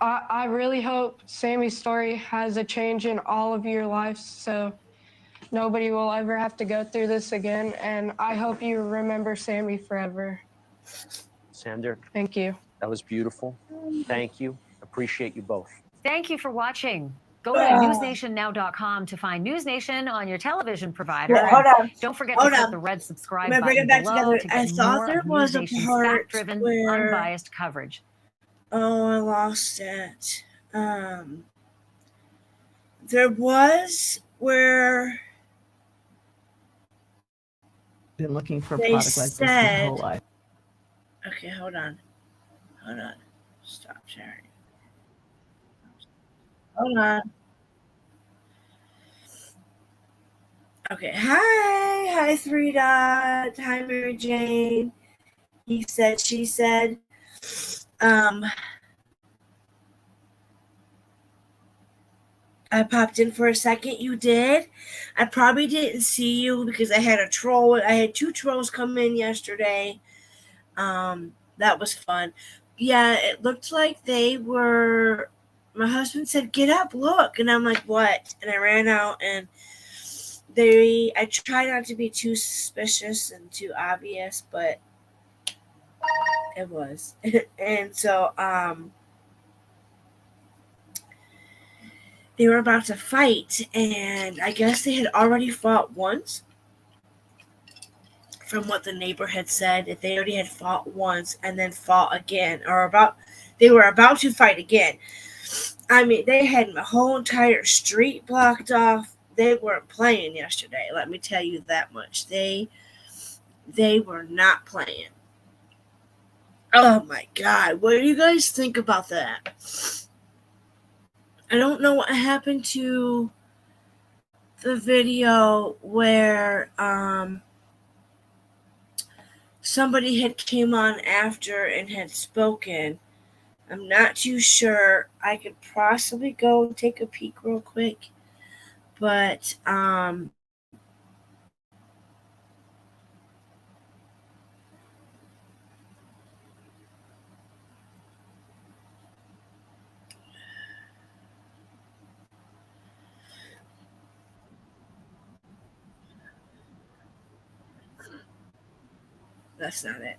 S8: I really hope Sammy's story has a change in all of your lives, so nobody will ever have to go through this again. And I hope you remember Sammy forever.
S7: Xander.
S8: Thank you.
S7: That was beautiful. Thank you. Appreciate you both.
S9: Thank you for watching. Go to newsnationnow.com to find News Nation on your television provider.
S1: Yeah, hold on.
S9: Don't forget to click the red subscribe button
S1: bring it back
S9: below
S1: together.
S9: to get
S1: I thought
S9: more
S1: there
S9: of
S1: was
S9: News
S1: a
S9: Nation's
S1: part
S9: fact-driven,
S1: where-
S9: unbiased coverage.
S1: Oh, I lost it. There was where
S10: been looking for a
S1: they
S10: product like this my whole
S1: said-
S10: life.
S1: Okay, hold on. Stop sharing. Hold on. Okay, hi 3 Dot, hi Mary Jane. He said, she said, I popped in for a second. You did? I probably didn't see you because I had I had 2 trolls come in yesterday. That was fun. Yeah, it looked like they were. My husband said, "Get up, look," and I'm like, "What?" And I ran out, and I try not to be too suspicious and too obvious, but it was. And so, they were about to fight, and I guess they had already fought once. From what the neighbor had said, that they already had fought once and then fought again, they were about to fight again. I mean, they had my whole entire street blocked off. They weren't playing yesterday. Let me tell you that much. They were not playing. Oh my God. What do you guys think about that? I don't know what happened to the video where somebody had came on after and had spoken. I'm not too sure. I could possibly go and take a peek real quick. But that's not it.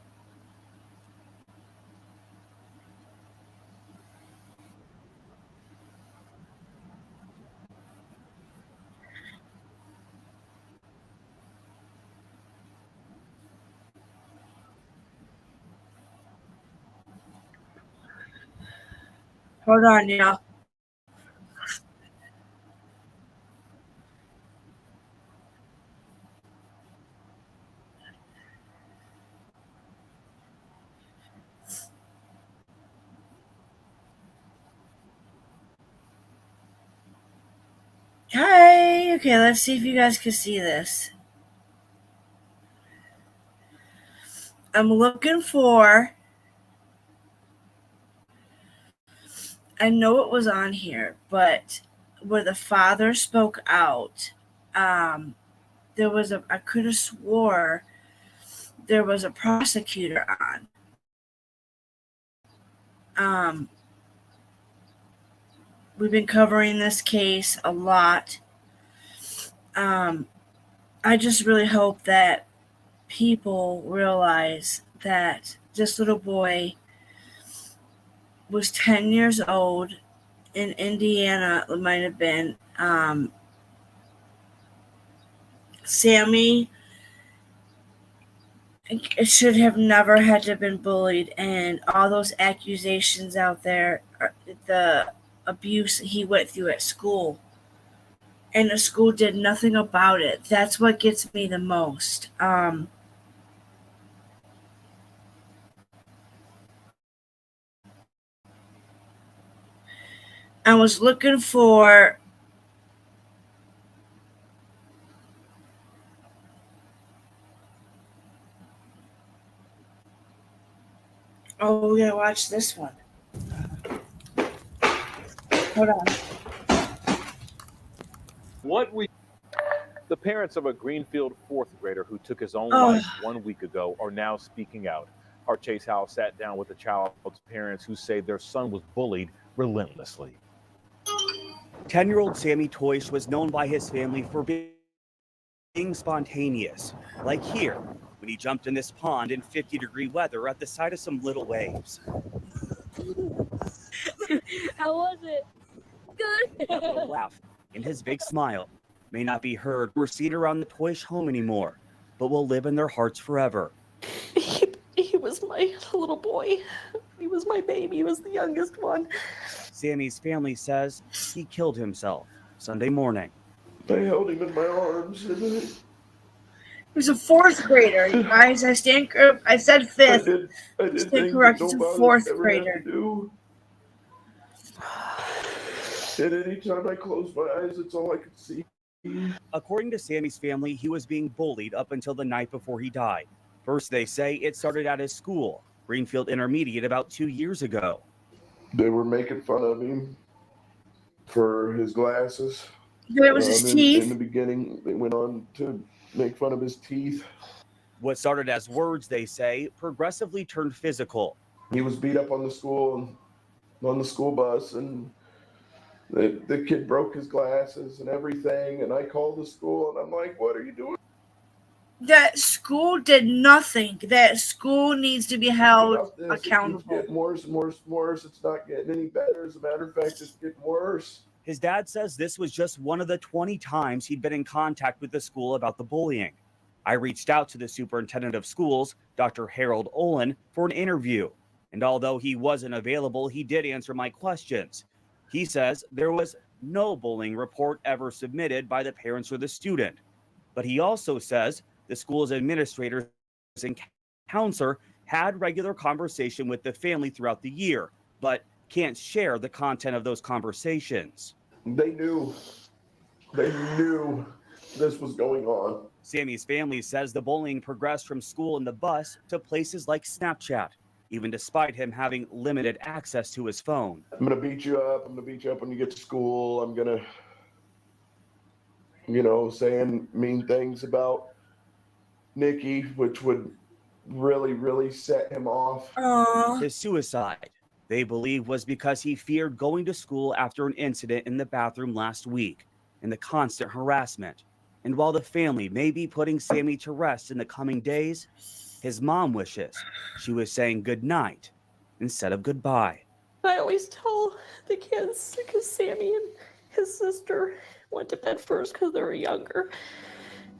S1: Hold on, y'all. Hi. Okay, let's see if you guys can see this. I'm looking for. I know it was on here, but where the father spoke out, there was a. I could have swore there was a prosecutor on. We've been covering this case a lot. I just really hope that people realize that this little boy was 10 years old in Indiana. It might have been. Sammy should have never had to have been bullied, and all those accusations out there, the abuse he went through at school, and the school did nothing about it. That's what gets me the most. I was looking for. Oh, we gotta watch this one. Hold on.
S11: The parents of a Greenfield fourth grader who took his own life 1 week ago are now speaking out. Our Chase House sat down with the child's parents who say their son was bullied relentlessly.
S12: 10-year-old Sammy Toish was known by his family for being spontaneous, like here, when he jumped in this pond in 50-degree weather at the side of some little waves.
S13: How was it? Good.
S12: A laugh and his big smile may not be heard or seen around the Toish home anymore, but will live in their hearts forever.
S13: He was my little boy. He was my baby. He was the youngest one.
S12: Sammy's family says he killed himself Sunday morning.
S4: I held him in my arms and
S1: He was a fourth grader, you guys. I said fifth.
S4: I did
S1: Stand
S4: things
S1: correct.
S4: that
S1: It's a
S4: nobody's
S1: fourth
S4: ever
S1: grader.
S4: had to do. And anytime I close my eyes, it's all I could see.
S12: According to Sammy's family, he was being bullied up until the night before he died. First, they say it started at his school, Greenfield Intermediate, about 2 years ago.
S4: They were making fun of him for his glasses.
S1: It was his teeth.
S4: In the beginning, they went on to make fun of his teeth.
S12: What started as words, they say, progressively turned physical.
S4: He was beat up on the school bus, and the kid broke his glasses and everything. And I called the school, and I'm like, "What are you doing?"
S1: That school did nothing. That school needs to be held accountable.
S4: It's getting worse and worse and worse. It's not getting any better. As a matter of fact, it's getting worse.
S12: His dad says this was just one of the 20 times he'd been in contact with the school about the bullying. I reached out to the superintendent of schools, Dr. Harold Olin, for an interview. And although he wasn't available, he did answer my questions. He says there was no bullying report ever submitted by the parents or the student. But he also says the school's administrators and counselor had regular conversation with the family throughout the year, but can't share the content of those conversations.
S14: They knew this was going on.
S12: Sammy's family says the bullying progressed from school in the bus to places like Snapchat, even despite him having limited access to his phone.
S14: I'm going to beat you up. I'm going to beat you up when you get to school. I'm going to, saying mean things about Nikki, which would really, really set him off.
S12: His suicide, they believe, was because he feared going to school after an incident in the bathroom last week and the constant harassment. And while the family may be putting Sammy to rest in the coming days, his mom wishes she was saying good night instead of goodbye.
S13: I always tell the kids, because Sammy and his sister went to bed first because they were younger,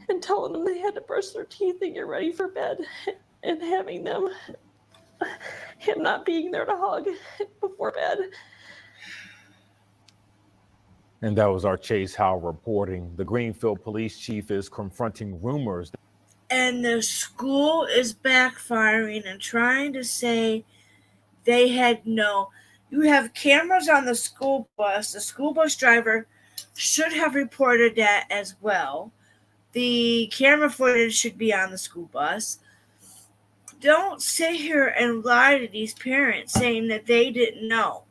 S13: and telling them they had to brush their teeth and get ready for bed, and having him not being there to hug before bed.
S11: And that was our Chase Howe reporting. The Greenfield police chief is confronting rumors.
S1: And the school is backfiring and trying to say they had no. You have cameras on the school bus. The school bus driver should have reported that as well. The camera footage should be on the school bus. Don't sit here and lie to these parents saying that they didn't know.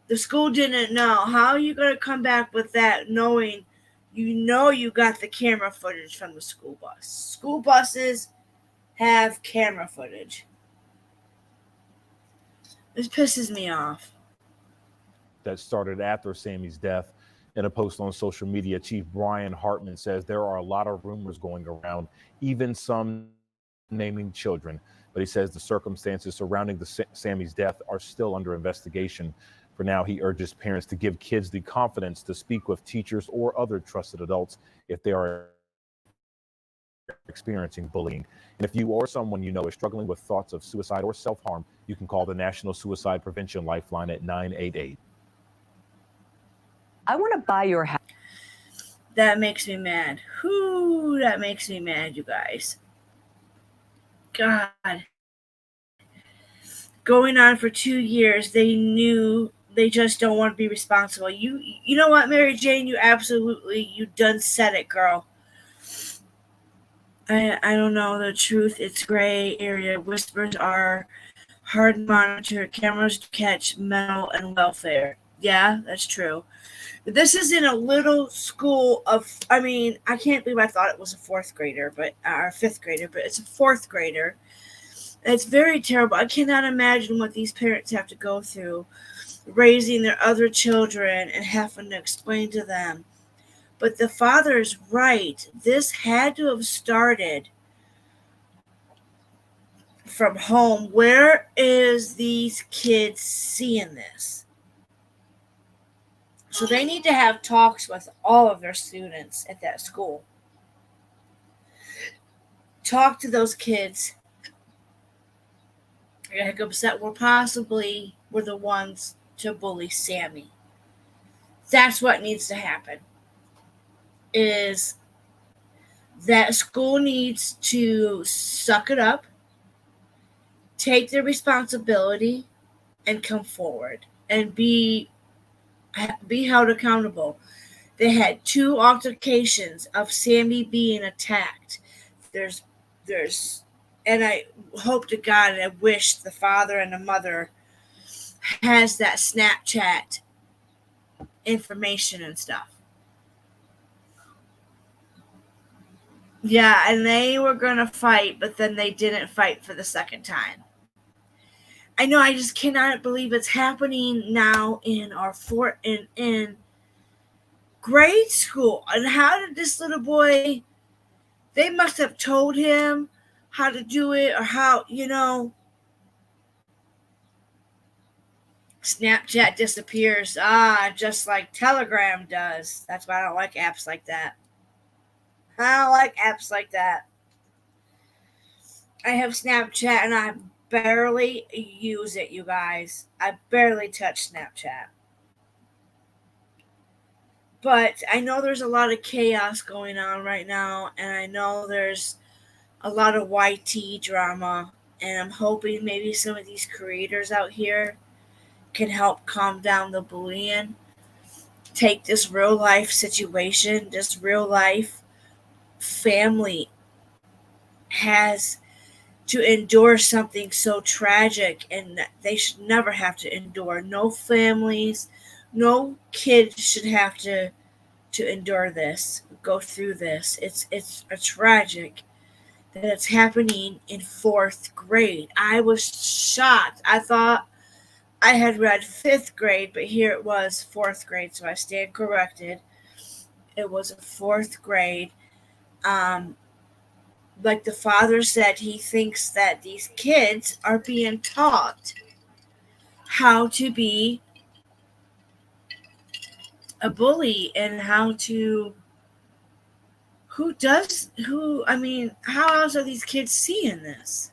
S1: The school didn't know. How are you going to come back with that knowing you got the camera footage from the school bus? School buses have camera footage. This pisses me off.
S11: That started after Sammy's death. In a post on social media, Chief Brian Hartman says there are a lot of rumors going around, even some naming children. But he says the circumstances surrounding Sammy's death are still under investigation. For now, he urges parents to give kids the confidence to speak with teachers or other trusted adults if they are experiencing bullying. And if you or someone you know is struggling with thoughts of suicide or self-harm, you can call the National Suicide Prevention Lifeline at 988.
S9: I want to buy your house.
S1: That makes me mad. That makes me mad, you guys. God. Going on for 2 years, they knew they just don't want to be responsible. You know what, Mary Jane? You done said it, girl. I don't know the truth. It's gray area. Whispers are hard to monitor. Cameras to catch mental and welfare. Yeah, that's true. But this is in a little school of, I can't believe I thought it was a fourth grader, or fifth grader, but it's a fourth grader. It's very terrible. I cannot imagine what these parents have to go through raising their other children and having to explain to them. But the father is right. This had to have started from home. Where is these kids seeing this? So they need to have talks with all of their students at that school. Talk to those kids. Hiccups that were the ones to bully Sammy. That's what needs to happen. Is that school needs to suck it up, take their responsibility, and come forward and be held accountable. They had 2 altercations of Sammy being attacked. And I hope to God and I wish the father and the mother has that Snapchat information and stuff. Yeah, and they were going to fight, but then they didn't fight for the second time. I know, I just cannot believe it's happening now in in grade school. And how did this little boy, they must have told him how to do it or how, Snapchat disappears. Just like Telegram does. That's why I don't like apps like that. I don't like apps like that. I have Snapchat and I barely use it, you guys. I barely touch Snapchat. But I know there's a lot of chaos going on right now, and I know there's a lot of YT drama, and I'm hoping maybe some of these creators out here can help calm down the bullying. Take this real life situation, this real life family has to endure something so tragic, and they should never have to endure. No families, no kids should have to endure this, go through this. It's a tragic that it's happening in 4th grade. I was shocked. I thought I had read 5th grade, but here it was 4th grade, so I stand corrected. It was a 4th grade. Like the father said, he thinks that these kids are being taught how to be a bully and how to how else are these kids seeing this?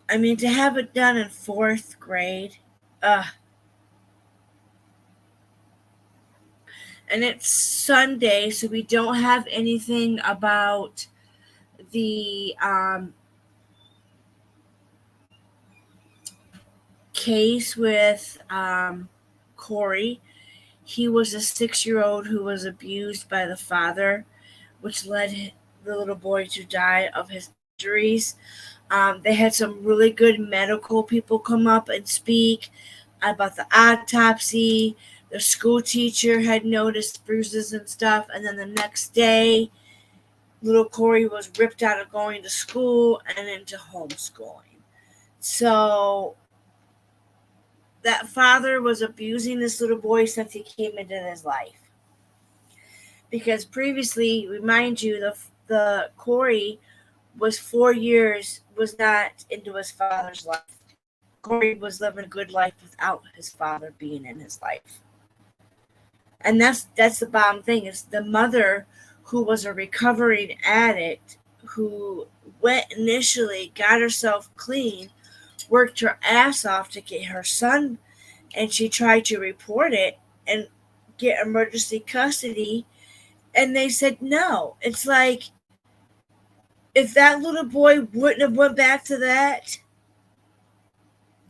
S1: I mean, to have it done in 4th grade, and it's Sunday, so we don't have anything about the case with Corey. He was a 6-year-old who was abused by the father, which led the little boy to die of his injuries. They had some really good medical people come up and speak about the autopsy. The school teacher had noticed bruises and stuff, and then the next day, little Corey was ripped out of going to school and into homeschooling. So that father was abusing this little boy since he came into his life. Because previously, remind you, the Corey was 4 years, was not into his father's life. Corey was living a good life without his father being in his life. And that's the bottom thing, is the mother, who was a recovering addict, who went initially, got herself clean, worked her ass off to get her son, and she tried to report it and get emergency custody, and they said no. It's like, if that little boy wouldn't have went back to that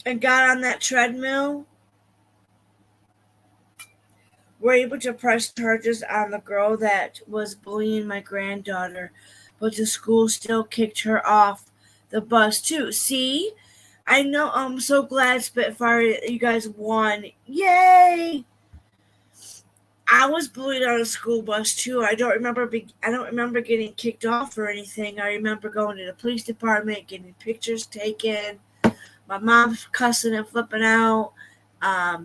S1: and got on that treadmill, we're able to press charges on the girl that was bullying my granddaughter, but the school still kicked her off the bus too. See? I know. I'm so glad, Spitfire, you guys won. Yay! I was bullied on a school bus too. I don't remember getting kicked off or anything. I remember going to the police department, getting pictures taken, my mom cussing and flipping out. I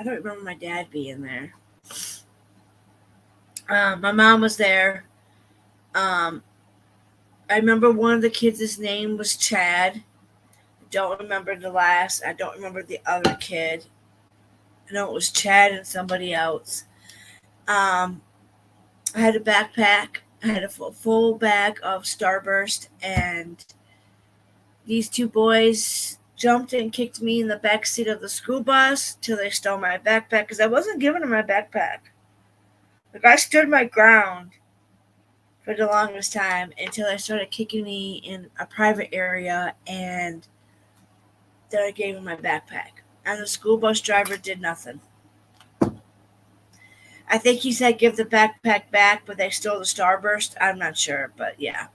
S1: don't remember my dad being there. My mom was there. I remember one of the kids' name was Chad. I don't remember the last. I don't remember the other kid. I know it was Chad and somebody else. I had a backpack. I had a full bag of Starburst, and these two boys jumped and kicked me in the back seat of the school bus till they stole my backpack, because I wasn't giving them my backpack. Like, I stood my ground for the longest time until they started kicking me in a private area, and then I gave them my backpack. And the school bus driver did nothing. I think he said give the backpack back, but they stole the Starburst. I'm not sure, but yeah.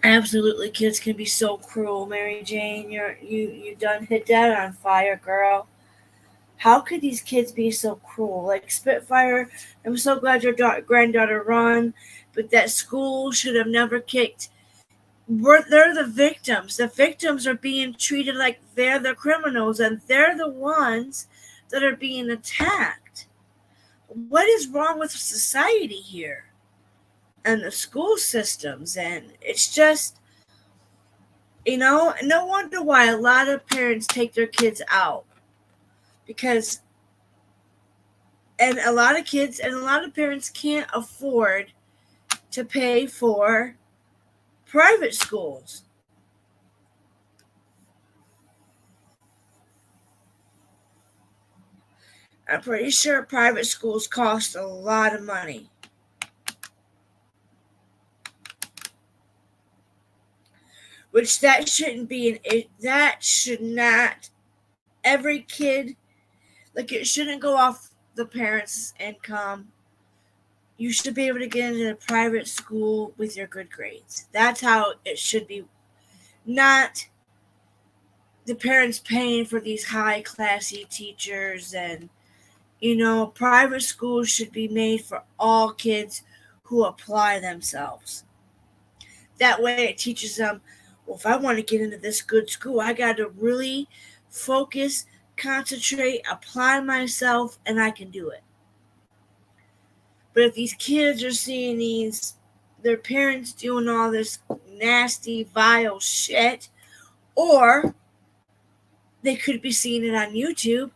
S1: Absolutely, kids can be so cruel. Mary Jane, you done hit that on fire, girl. How could these kids be so cruel? Like Spitfire, I'm so glad your granddaughter run, but that school should have never kicked. They're the victims. The victims are being treated like they're the criminals, and they're the ones that are being attacked. What is wrong with society here and the school systems? And it's just, no wonder why a lot of parents take their kids out, because a lot of kids and a lot of parents can't afford to pay for private schools. I'm pretty sure private schools cost a lot of money. Which that shouldn't be that should not, every kid, like, it shouldn't go off the parents' income. You should be able to get into a private school with your good grades. That's how it should be. Not the parents paying for these high classy teachers. And private schools should be made for all kids who apply themselves. That way it teaches them, well, if I want to get into this good school, I got to really focus, concentrate, apply myself, and I can do it. But if these kids are seeing their parents doing all this nasty, vile shit, or they could be seeing it on YouTube,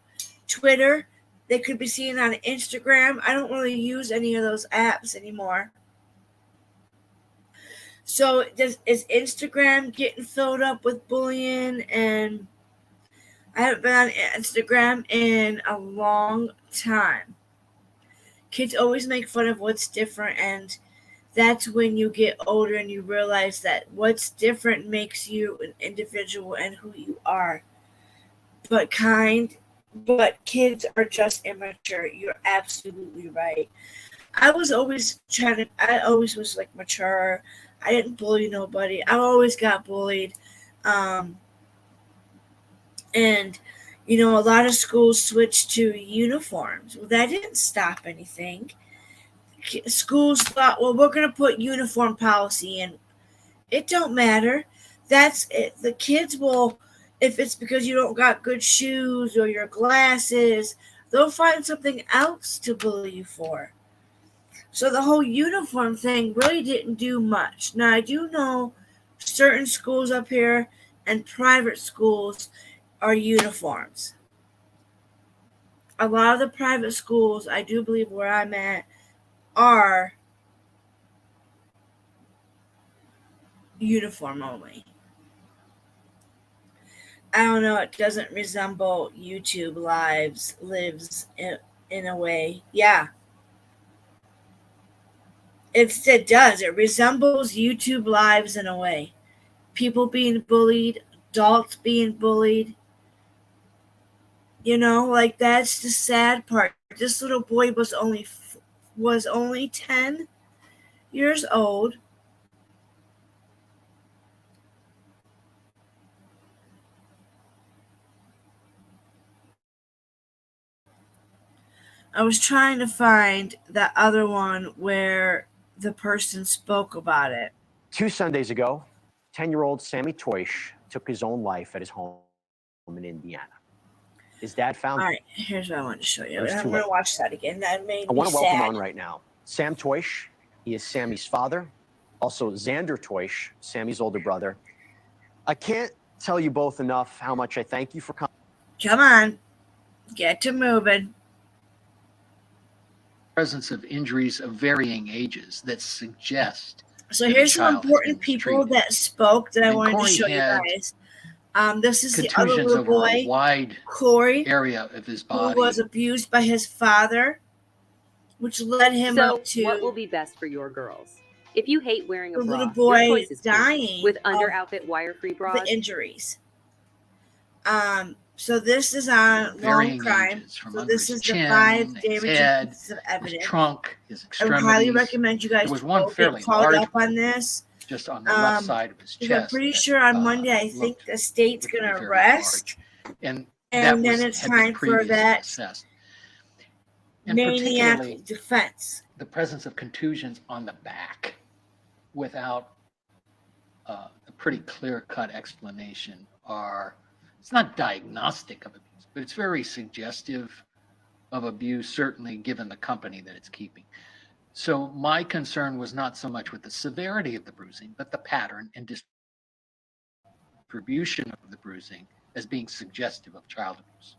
S1: Twitter, they could be seeing it on Instagram. I don't really use any of those apps anymore. So is Instagram getting filled up with bullying? And I haven't been on Instagram in a long time. Kids always make fun of what's different, and that's when you get older and you realize that what's different makes you an individual and who you are. But kids are just immature. You're absolutely right. I always was like mature. I didn't bully nobody. I always got bullied. And, a lot of schools switched to uniforms. Well, that didn't stop anything. Schools thought, well, we're going to put uniform policy in. It don't matter. That's it. The kids will, if it's because you don't got good shoes or your glasses, they'll find something else to bully you for. So the whole uniform thing really didn't do much. Now, I do know certain schools up here and private schools are uniforms. A lot of the private schools, I do believe where I'm at, are uniform only. I don't know, it doesn't resemble YouTube lives in a way. Yeah. It does. It resembles YouTube lives in a way. People being bullied, adults being bullied. Like, that's the sad part. This little boy was only 10 years old. I was trying to find that other one where the person spoke about it.
S7: 2 Sundays ago, 10-year-old Sammy Toish took his own life at his home in Indiana. His dad found him.
S1: All right, here's what I wanted to show you. I'm going to watch that again. That made me sad.
S7: I want to welcome on right now Sam Toish. He is Sammy's father. Also, Xander Toish, Sammy's older brother. I can't tell you both enough how much I thank you for coming.
S1: Come on. Get to moving.
S15: Presence of injuries of varying ages that suggest.
S1: So here's some important people that spoke that I wanted to show you guys. This is the other little boy, Corey,
S15: area of his body,
S1: who was abused by his father, which led him up to.
S16: What will be best for your girls? If you hate wearing a bra,
S1: little boy
S16: your choice is
S1: dying
S16: with under outfit wire-free bras.
S1: The injuries. So this is on Long Crime. So this is the 5 damaging pieces of evidence.
S15: His trunk, his
S1: I
S15: extremities.
S1: would highly recommend you guys get called up on this.
S15: Just on the left side of his chest.
S1: I'm pretty sure on Monday, I think the state's going to arrest.
S15: And
S1: then it's time for that maniac defense.
S15: The presence of contusions on the back without a pretty clear-cut explanation it's not diagnostic of abuse, but it's very suggestive of abuse, certainly given the company that it's keeping. So my concern was not so much with the severity of the bruising, but the pattern and distribution of the bruising as being suggestive of child abuse.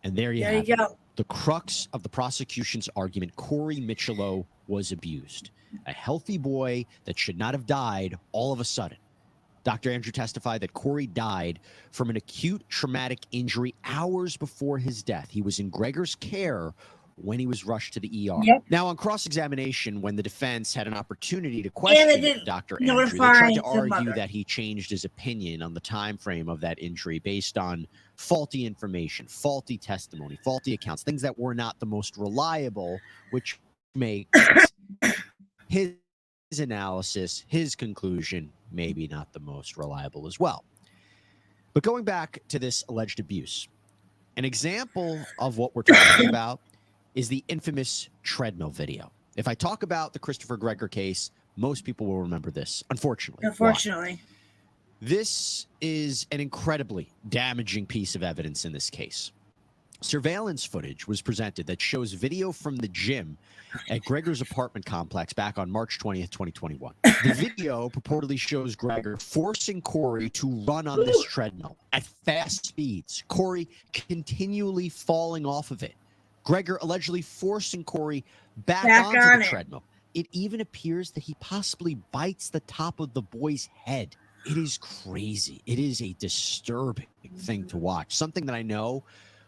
S17: And there you
S1: There
S17: have
S1: you
S17: it.
S1: go.
S17: The crux of the prosecution's argument, Corey Michelow was abused. A healthy boy that should not have died all of a sudden. Dr. Andrew testified that Corey died from an acute traumatic injury hours before his death. He was in Gregor's care when he was rushed to the ER.
S1: Yep.
S17: Now, on cross-examination, when the defense had an opportunity to
S1: And they
S17: question
S1: didn't
S17: Dr. Andrew, they
S1: notify
S17: tried to
S1: the
S17: argue
S1: mother.
S17: that he changed his opinion on the time frame of that injury based on faulty information, faulty testimony, faulty accounts, things that were not the most reliable, which makes his analysis, his conclusion, maybe not the most reliable as well. But going back to this alleged abuse, an example of what we're talking about is the infamous treadmill video. If I talk about the Christopher Gregor case, most people will remember this, unfortunately.
S1: Unfortunately.
S17: Why? This is an incredibly damaging piece of evidence in this case. Surveillance footage was presented that shows video from the gym at Gregor's apartment complex back on March 20th, 2021. The video purportedly shows Gregor forcing Corey to run on this treadmill at fast speeds, Corey continually falling off of it. Gregor allegedly forcing Corey back onto the treadmill. It even appears that he possibly bites the top of the boy's head. It is crazy. It is a disturbing thing to watch. Something that I know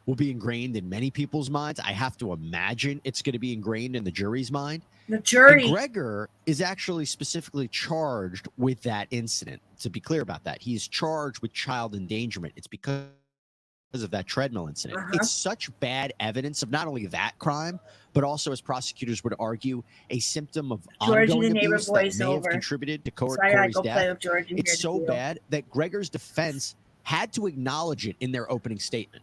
S17: will be ingrained in many people's minds. I have to imagine it's going to be ingrained in the jury's mind.
S1: The jury.
S17: And Gregor is actually specifically charged with that incident. To be clear about that, he's charged with child endangerment. It's because of that treadmill incident. It's such bad evidence of not only that crime, but also, as prosecutors would argue, a symptom of ongoing abuse that may have contributed to Corey's death. It's so bad that Gregor's defense had to acknowledge it in their opening statement.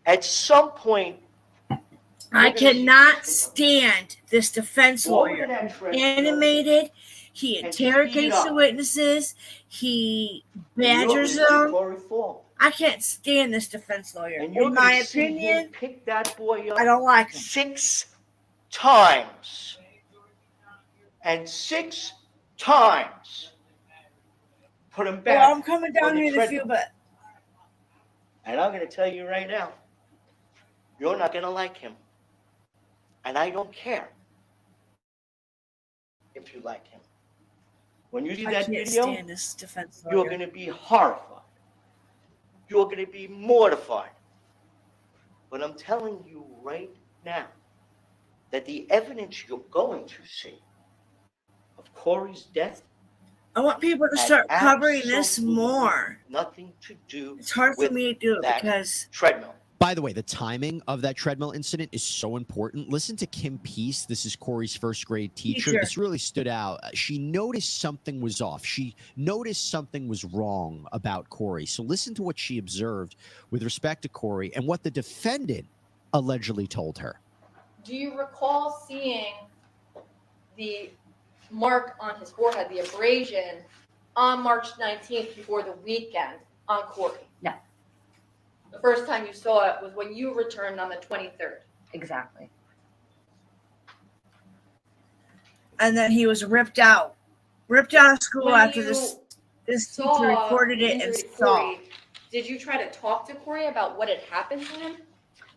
S18: At some point,
S1: I cannot stand this defense lawyer. Animated. He interrogates the witnesses. He badgers them. I can't stand this defense lawyer. In my opinion,
S18: pick that boy up
S1: I don't like him.
S18: 6 times. And 6 times. Put him back.
S1: Well, I'm coming down here to feel bad.
S18: And I'm going to tell you right now, you're not going to like him. And I don't care if you like him. When you see that video,
S1: stand this defense lawyer.
S18: you're going to be horrified. You're going to be mortified. But I'm telling you right now that the evidence you're going to see of Corey's death,
S1: I want people to start covering this more.
S18: nothing to do.
S1: It's hard for me to do it
S18: that
S1: because
S18: treadmill.
S17: By the way, the timing of that treadmill incident is so important. Listen to Kim Peace. This is Corey's first grade teacher. This really stood out. She noticed something was off. She noticed something was wrong about Corey. So listen to what she observed with respect to Corey and what the defendant allegedly told her.
S19: Do you recall seeing the mark on his forehead, the abrasion, on March 19th before the weekend on Corey?
S20: No.
S19: The first time you saw it was when you returned on the 23rd.
S20: Exactly.
S1: and then he was ripped out of school
S19: When
S1: after
S19: you
S1: this teacher
S19: saw the recorded it and injury to
S1: saw.
S19: Corey, did you try to talk to Corey about what had happened to him?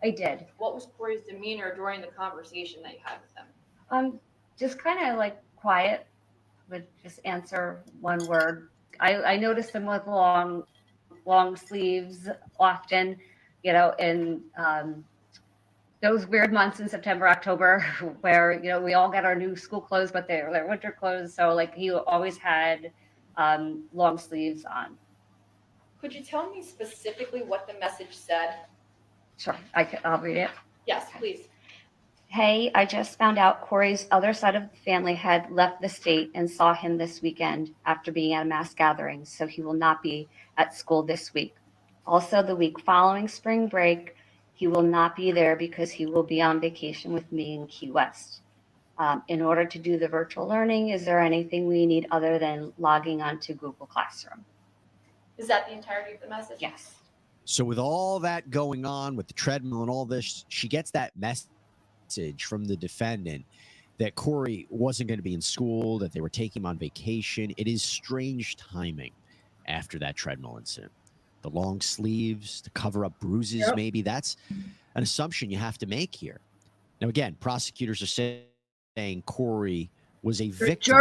S20: I did.
S19: What was Corey's demeanor during the conversation that you had with him?
S20: Just kind of like quiet, would just answer one word. I noticed him with long sleeves often, in those weird months in September, October, where, we all got our new school clothes, but they're winter clothes. So like he always had long sleeves on.
S19: Could you tell me specifically what the message said?
S20: Sure, I'll read it.
S19: Yes, please.
S20: Hey, I just found out Corey's other side of the family had left the state and saw him this weekend after being at a mass gathering, so he will not be at school this week. Also, the week following spring break, he will not be there because he will be on vacation with me in Key West. In order to do the virtual learning, is there anything we need other than logging onto Google Classroom?
S19: Is that the entirety of the message?
S20: Yes.
S17: So with all that going on with the treadmill and all this, she gets that message from the defendant that Corey wasn't going to be in school, that they were taking him on vacation. It is strange timing after that treadmill incident. The long sleeves to cover up bruises, maybe that's an assumption you have to make here. Now, again, prosecutors are saying Corey was a victim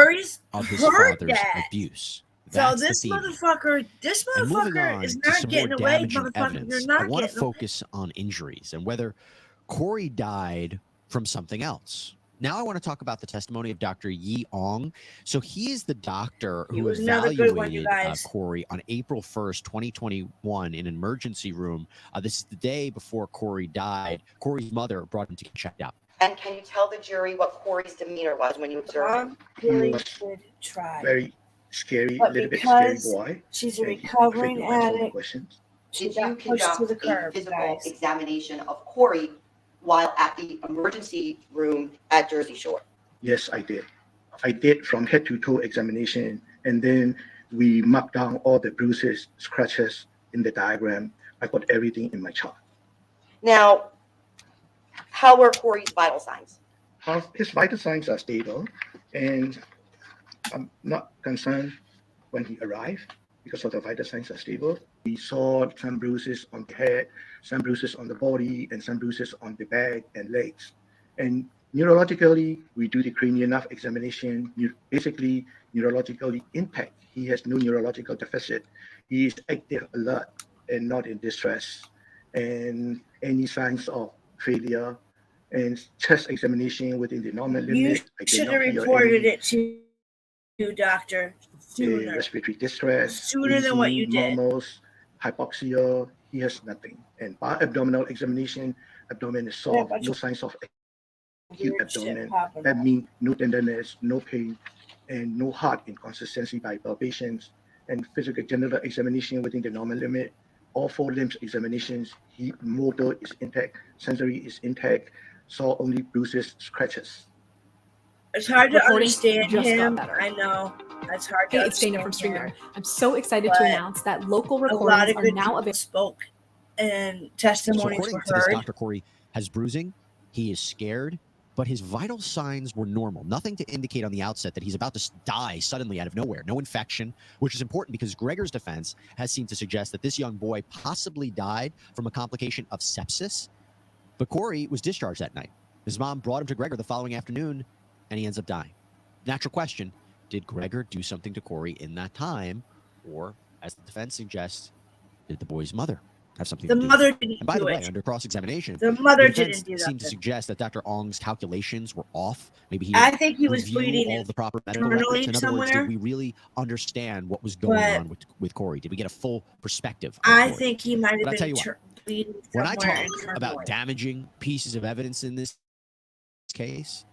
S17: of his father's abuse. That's
S1: so this
S17: the theme here.
S1: motherfucker
S17: Moving on
S1: is
S17: to
S1: not
S17: some
S1: getting
S17: more
S1: away,
S17: damaging
S1: motherfucker.
S17: evidence,
S1: You're
S17: I
S1: not
S17: want to
S1: getting away.
S17: focus on injuries and whether Corey died from something else. Now I want to talk about the testimony of Dr. Yi Ong. So he is the doctor
S1: He
S17: who
S1: was another good one, you
S17: evaluated
S1: guys.
S17: Corey on April 1st, 2021 in an emergency room. This is the day before Corey died. Corey's mother brought him to get checked out.
S21: And can you tell the jury what Corey's demeanor was when you observed him?
S1: Really did try.
S22: Very scary,
S1: But
S22: little bit scary
S1: because
S22: boy.
S1: she's a
S22: and he's
S1: recovering
S22: afraid to answer all the
S1: addict,
S22: questions.
S1: she
S21: Did you
S1: got pushed to
S21: conduct
S1: the
S21: a
S1: curb,
S21: physical
S1: guys.
S21: examination of Corey while at the emergency room at Jersey Shore?
S22: Yes, I did. I did from head to toe examination, and then we marked down all the bruises, scratches in the diagram. I got everything in my chart.
S21: Now, how were Corey's vital signs?
S22: His vital signs are stable, and I'm not concerned when he arrived because of the vital signs are stable. We saw some bruises on the head, some bruises on the body, and some bruises on the back and legs. And neurologically, we do the cranial nerve examination, basically neurologically intact. He has no neurological deficit. He is active, alert, and not in distress. And any signs of failure and chest examination within the normal limit.
S1: You should have reported it to doctor sooner.
S22: Respiratory distress,
S1: Sooner than what you did.
S22: murmurs, hypoxia. He has nothing. And by abdominal examination, abdomen is soft, no signs of acute abdomen. That means no tenderness, no pain, and no heart inconsistency by palpations. And physical genital examination within the normal limit. All 4 limbs examinations, motor is intact, sensory is intact, saw only bruises, scratches.
S1: It's hard to
S23: Recording
S1: understand
S23: just got
S1: him.
S23: better.
S1: I know. It's hard to
S23: Hey, it's Dana
S1: understand
S23: from
S1: him.
S23: StreamYard. I'm so excited to
S1: But
S23: announce that local
S1: a lot
S23: recordings
S1: of
S23: are
S1: good
S23: now
S1: people
S23: available.
S1: spoke and
S17: So
S1: testimonies
S17: according
S1: were
S17: to this
S1: heard.
S17: doctor, Corey has bruising. He is scared, but his vital signs were normal. Nothing to indicate on the outset that he's about to die suddenly out of nowhere. No infection, which is important because Gregor's defense has seemed to suggest that this young boy possibly died from a complication of sepsis. But Corey was discharged that night. His mom brought him to Gregor the following afternoon, and he ends up dying. Natural question, did Gregor do something to Corey in that time? Or, as the defense suggests, did the boy's mother have something
S1: The
S17: to do
S1: mother
S17: with it?
S1: didn't
S17: And by
S1: do
S17: the way,
S1: it.
S17: under cross-examination,
S1: The mother
S17: defense
S1: didn't do
S17: seemed to
S1: that.
S17: suggest that Dr. Ong's calculations were off. Maybe he
S1: I
S17: didn't
S1: think he was
S17: review
S1: bleeding
S17: all of the proper medical
S1: internally
S17: records. In other words,
S1: somewhere.
S17: did we really understand what was going
S1: But
S17: on with Corey? Did we get a full perspective on
S1: I
S17: Corey?
S1: think he might
S17: But
S1: have
S17: I'll tell
S1: been
S17: you what,
S1: bleeding
S17: when I
S1: somewhere
S17: talk about
S1: internally.
S17: damaging pieces of evidence in this case,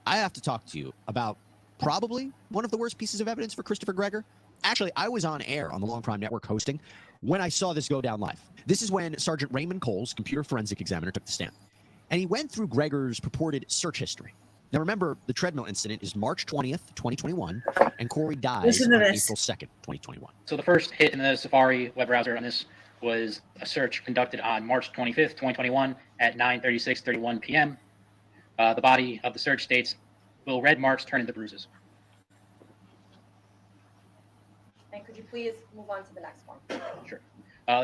S17: I have to talk to you about probably one of the worst pieces of evidence for Christopher Gregor. Actually, I was on air on the Long Prime Network hosting when I saw this go down live. This is when Sergeant Raymond Coles, computer forensic examiner, took the stand. And he went through Gregor's purported search history. Now remember, the treadmill incident is March 20th, 2021, and Corey dies
S1: Listen
S17: on
S1: to
S17: April
S1: this.
S17: 2nd, 2021.
S24: So the first hit in the Safari web browser on this was a search conducted on March 25th, 2021 at 9:36:31 p.m. The body of the search states, will red marks turn into bruises?
S19: And could you please move on to the next one?
S24: Sure.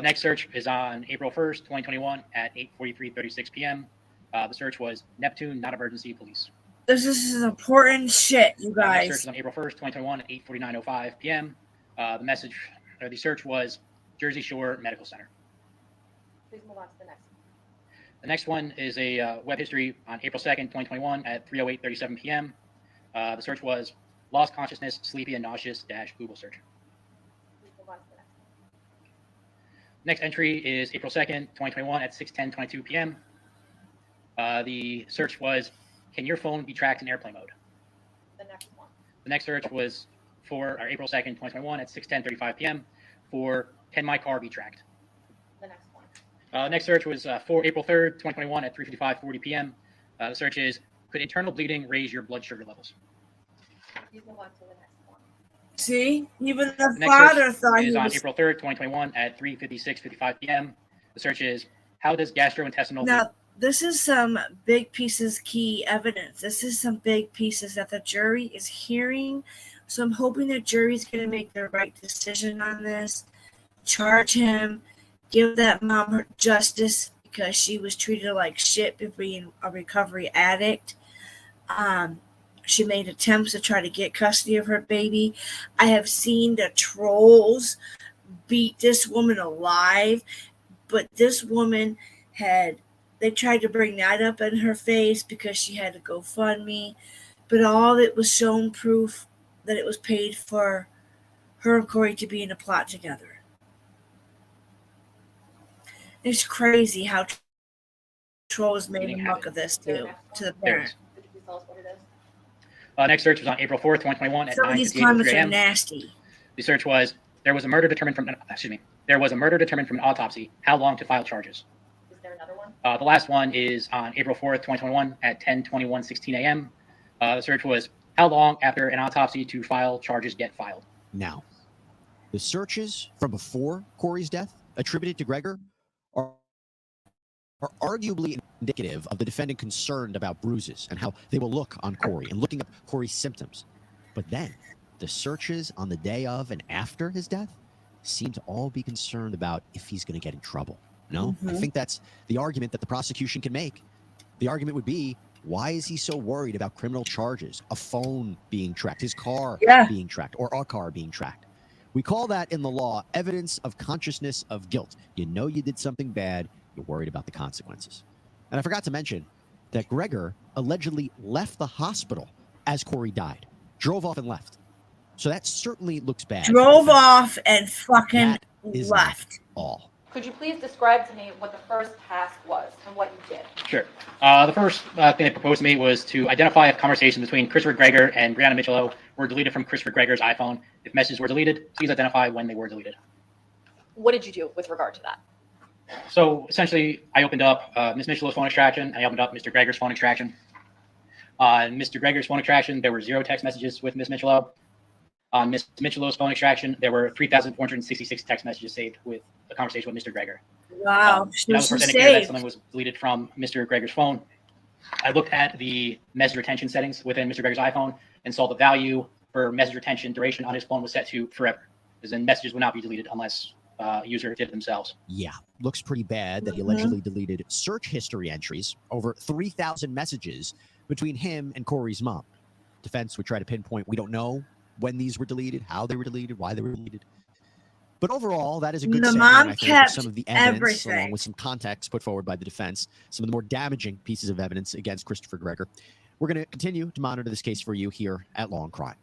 S24: Next search is on April 1st, 2021 at 8:43:36 p.m. The search was Neptune, not emergency police.
S1: This is important shit, you
S24: Next search
S1: guys.
S24: is on April 1st, 2021 at 8:49:05 p.m. The search was Jersey Shore Medical Center.
S19: Please move on to the next one.
S24: The next one is a web history on April 2nd, 2021 at 3:08:37 p.m. The search was lost consciousness, sleepy and nauseous - Google search.
S19: Please move on to the next one.
S24: Next entry is April 2nd, 2021 at 6:10:22 p.m. The search was, can your phone be tracked in airplane mode?
S19: The next one.
S24: The next search was for April 2nd, 2021 at 6:10:35 p.m. for, can my car be tracked?
S19: The next one.
S24: Next search was for April 3rd, 2021 at 3:55:40 p.m. The search is, could internal bleeding raise your blood sugar levels?
S19: Please move on to the next one.
S1: See, even the
S24: Next
S1: father
S24: search
S1: thought
S24: is
S1: he
S24: on
S1: was.
S24: April 3rd, 2021 at 3:56:55 p.m. The search is, how does gastrointestinal
S1: Now, this is some big pieces, key evidence. This is some big pieces that the jury is hearing. So I'm hoping the jury's going to make the right decision on this. Charge him. Give that mom her justice because she was treated like shit for being a recovery addict. She made attempts to try to get custody of her baby. I have seen the trolls beat this woman alive, but this woman they tried to bring that up in her face because she had to GoFundMe, but all it was shown proof that it was paid for her and Corey to be in a plot together. It's crazy how trolls made a muck of this too, to the parent.
S19: Could you please tell us what it is?
S24: Next search was on April 4th, 2021 at
S1: Some of these
S24: 9:58
S1: comments are
S24: a.m.
S1: nasty.
S24: The search was, there was a murder determined from an autopsy. How long to file charges?
S19: Is there another one?
S24: The last one is on April 4th, 2021 at 10:21:16 a.m. The search was, how long after an autopsy to file charges get filed?
S17: Now, the searches from before Corey's death attributed to Gregor are arguably indicative of the defendant concerned about bruises and how they will look on Corey and looking up Corey's symptoms. But then the searches on the day of and after his death seem to all be concerned about if he's going to get in trouble. No, I think that's the argument that the prosecution can make. The argument would be, why is he so worried about criminal charges, a phone being tracked, his car being tracked, or our car being tracked? We call that in the law evidence of consciousness of guilt. You know you did something bad, you're worried about the consequences. And I forgot to mention that Gregor allegedly left the hospital as Corey died, drove off and left. So that certainly looks bad.
S1: Drove off and fucking left.
S17: All.
S19: Could you please describe to me what the first task was and what you did?
S24: Sure. The first thing they proposed to me was to identify if conversations between Christopher Gregor and Brianna Michelot were deleted from Christopher Gregor's iPhone. If messages were deleted, please identify when they were deleted.
S19: What did you do with regard to that?
S24: So essentially, I opened up Ms. Michelot's phone extraction, and I opened up Mr. Gregor's phone extraction. On Mr. Gregor's phone extraction, there were 0 text messages with Ms. Michelot. On Ms. Michelot's phone extraction, there were 3,466 text messages saved with a conversation with Mr. Gregor.
S1: Wow.
S24: That was the first indicator that something was deleted from Mr. Gregor's phone. I looked at the message retention settings within Mr. Gregor's iPhone and saw the value for message retention duration on his phone was set to forever, as in messages would not be deleted unless a user did it themselves.
S17: Yeah, looks pretty bad that he allegedly deleted search history entries, over 3,000 messages between him and Corey's mom. Defense would try to pinpoint, we don't know when these were deleted, how they were deleted, why they were deleted. But overall, that is a good
S1: The
S17: segment,
S1: mom
S17: I think, of
S1: kept
S17: some of the evidence,
S1: everything.
S17: along with some context put forward by the defense, some of the more damaging pieces of evidence against Christopher Gregor. We're going to continue to monitor this case for you here at Law and Crime.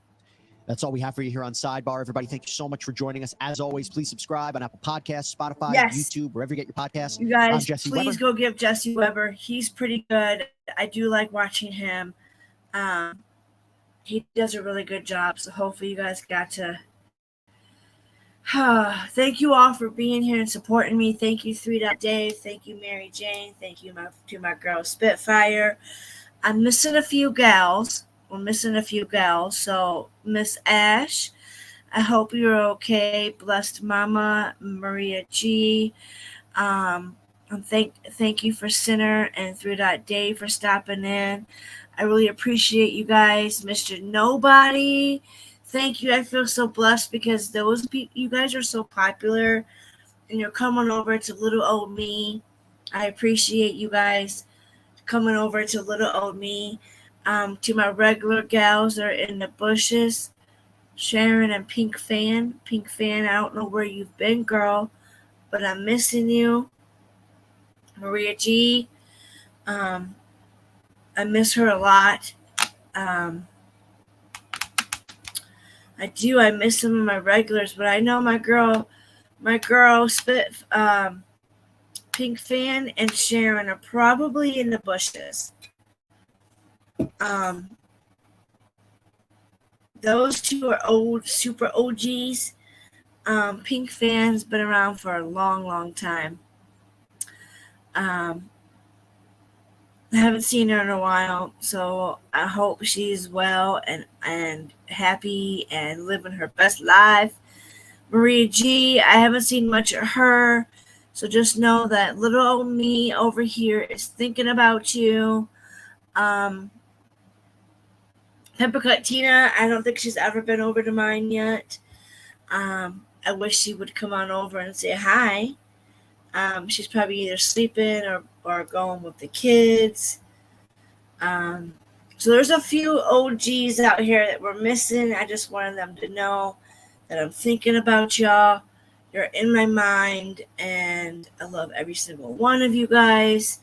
S17: That's all we have for you here on Sidebar. Everybody, thank you so much for joining us. As always, please subscribe on Apple Podcasts, Spotify, YouTube, wherever you get your podcasts.
S1: You guys,
S17: I'm Jesse
S1: please
S17: Weber.
S1: go give Jesse Weber. He's pretty good. I do like watching him. He does a really good job. So hopefully you guys got to. Thank you all for being here and supporting me. Thank you, 3 Dave. Thank you, Mary Jane. Thank you to my girl Spitfire. I'm missing a few gals. We're missing a few gals. So Miss Ash, I hope you're okay. Blessed Mama, Maria G. And thank you for Sinner and 3 Dave for stopping in. I really appreciate you guys. Mr. Nobody, thank you. I feel so blessed because you guys are so popular and you're coming over to little old me. I appreciate you guys coming over to little old me. To my regular gals that are in the bushes, Sharon and Pink Fan. Pink Fan, I don't know where you've been, girl, but I'm missing you. Maria G, I miss her a lot. I miss some of my regulars, but I know my girl Pink Fan and Sharon are probably in the bushes. Those two are old, super OGs. Pink Fan's been around for a long, long time. I haven't seen her in a while, so I hope she's well and happy and living her best life. Maria G, I haven't seen much of her, so just know that little old me over here is thinking about you. Peppercut Tina, I don't think she's ever been over to mine yet. I wish she would come on over and say hi. She's probably either sleeping or going with the kids. So there's a few OGs out here that we're missing. I just wanted them to know that I'm thinking about y'all. You're in my mind, and I love every single one of you guys.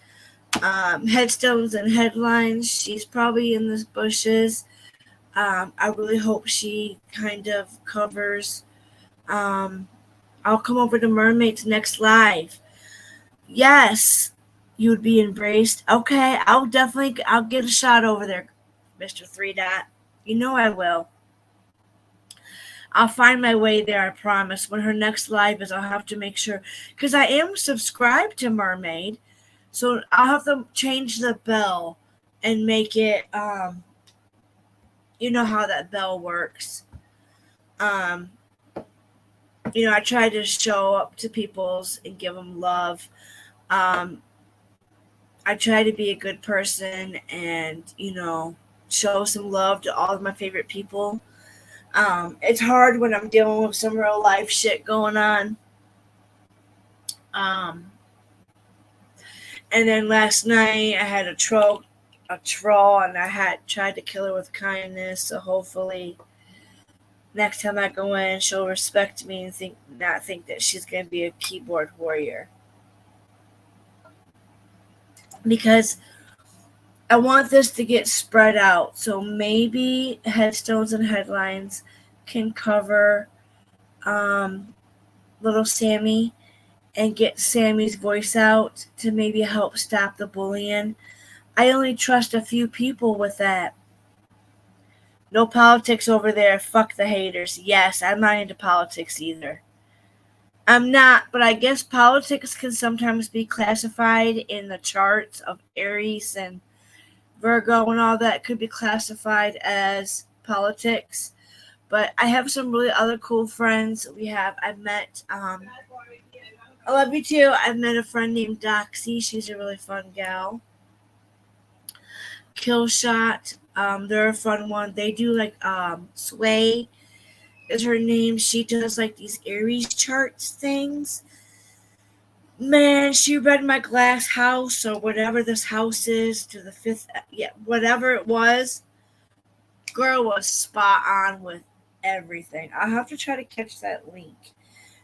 S1: Headstones and headlines. She's probably in the bushes. I really hope she kind of covers. I'll come over to Mermaid's next live. Yes, you would be embraced. Okay, I'll get a shot over there, Mr. Three Dot. You know I will. I'll find my way there, I promise. When her next live is, I'll have to make sure. Because I am subscribed to Mermaid. So I'll have to change the bell and make it, you know how that bell works. I try to show up to people's and give them love. I try to be a good person and, show some love to all of my favorite people. It's hard when I'm dealing with some real life shit going on. And then last night I had a troll, and I had tried to kill her with kindness. So hopefully next time I go in, she'll respect me and not think that she's going to be a keyboard warrior. Because I want this to get spread out. So maybe Headstones and Headlines can cover little Sammy and get Sammy's voice out to maybe help stop the bullying. I only trust a few people with that. No politics over there. Fuck the haters. Yes, I'm not into politics either. I'm not, but I guess politics can sometimes be classified in the charts of Aries and Virgo and all that could be classified as politics. But I have some really other cool friends. I've met, I love you too. I've met a friend named Doxy. She's a really fun gal. Killshot, they're a fun one. They do like, Sway is her name. She does like these Aries charts things. Man, she read my glass house or whatever this house is to the fifth, whatever it was. Girl was spot on with everything. I'll have to try to catch that link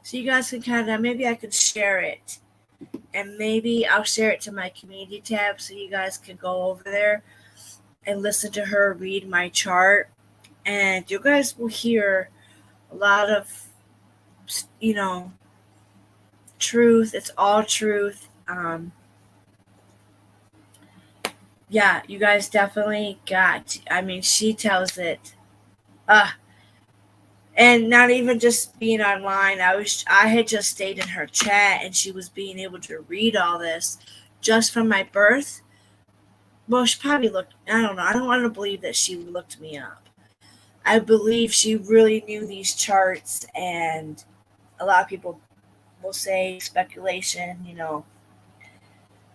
S1: so you guys can maybe I could share it, and maybe I'll share it to my community tab so you guys can go over there and listen to her read my chart, and you guys will hear a lot of truth. It's all truth. You guys definitely she tells it. And not even just being online. I had just stayed in her chat, and she was being able to read all this just from my birth. Well, she probably looked, I don't know. I don't want to believe that she looked me up. I believe she really knew these charts, and a lot of people will say speculation,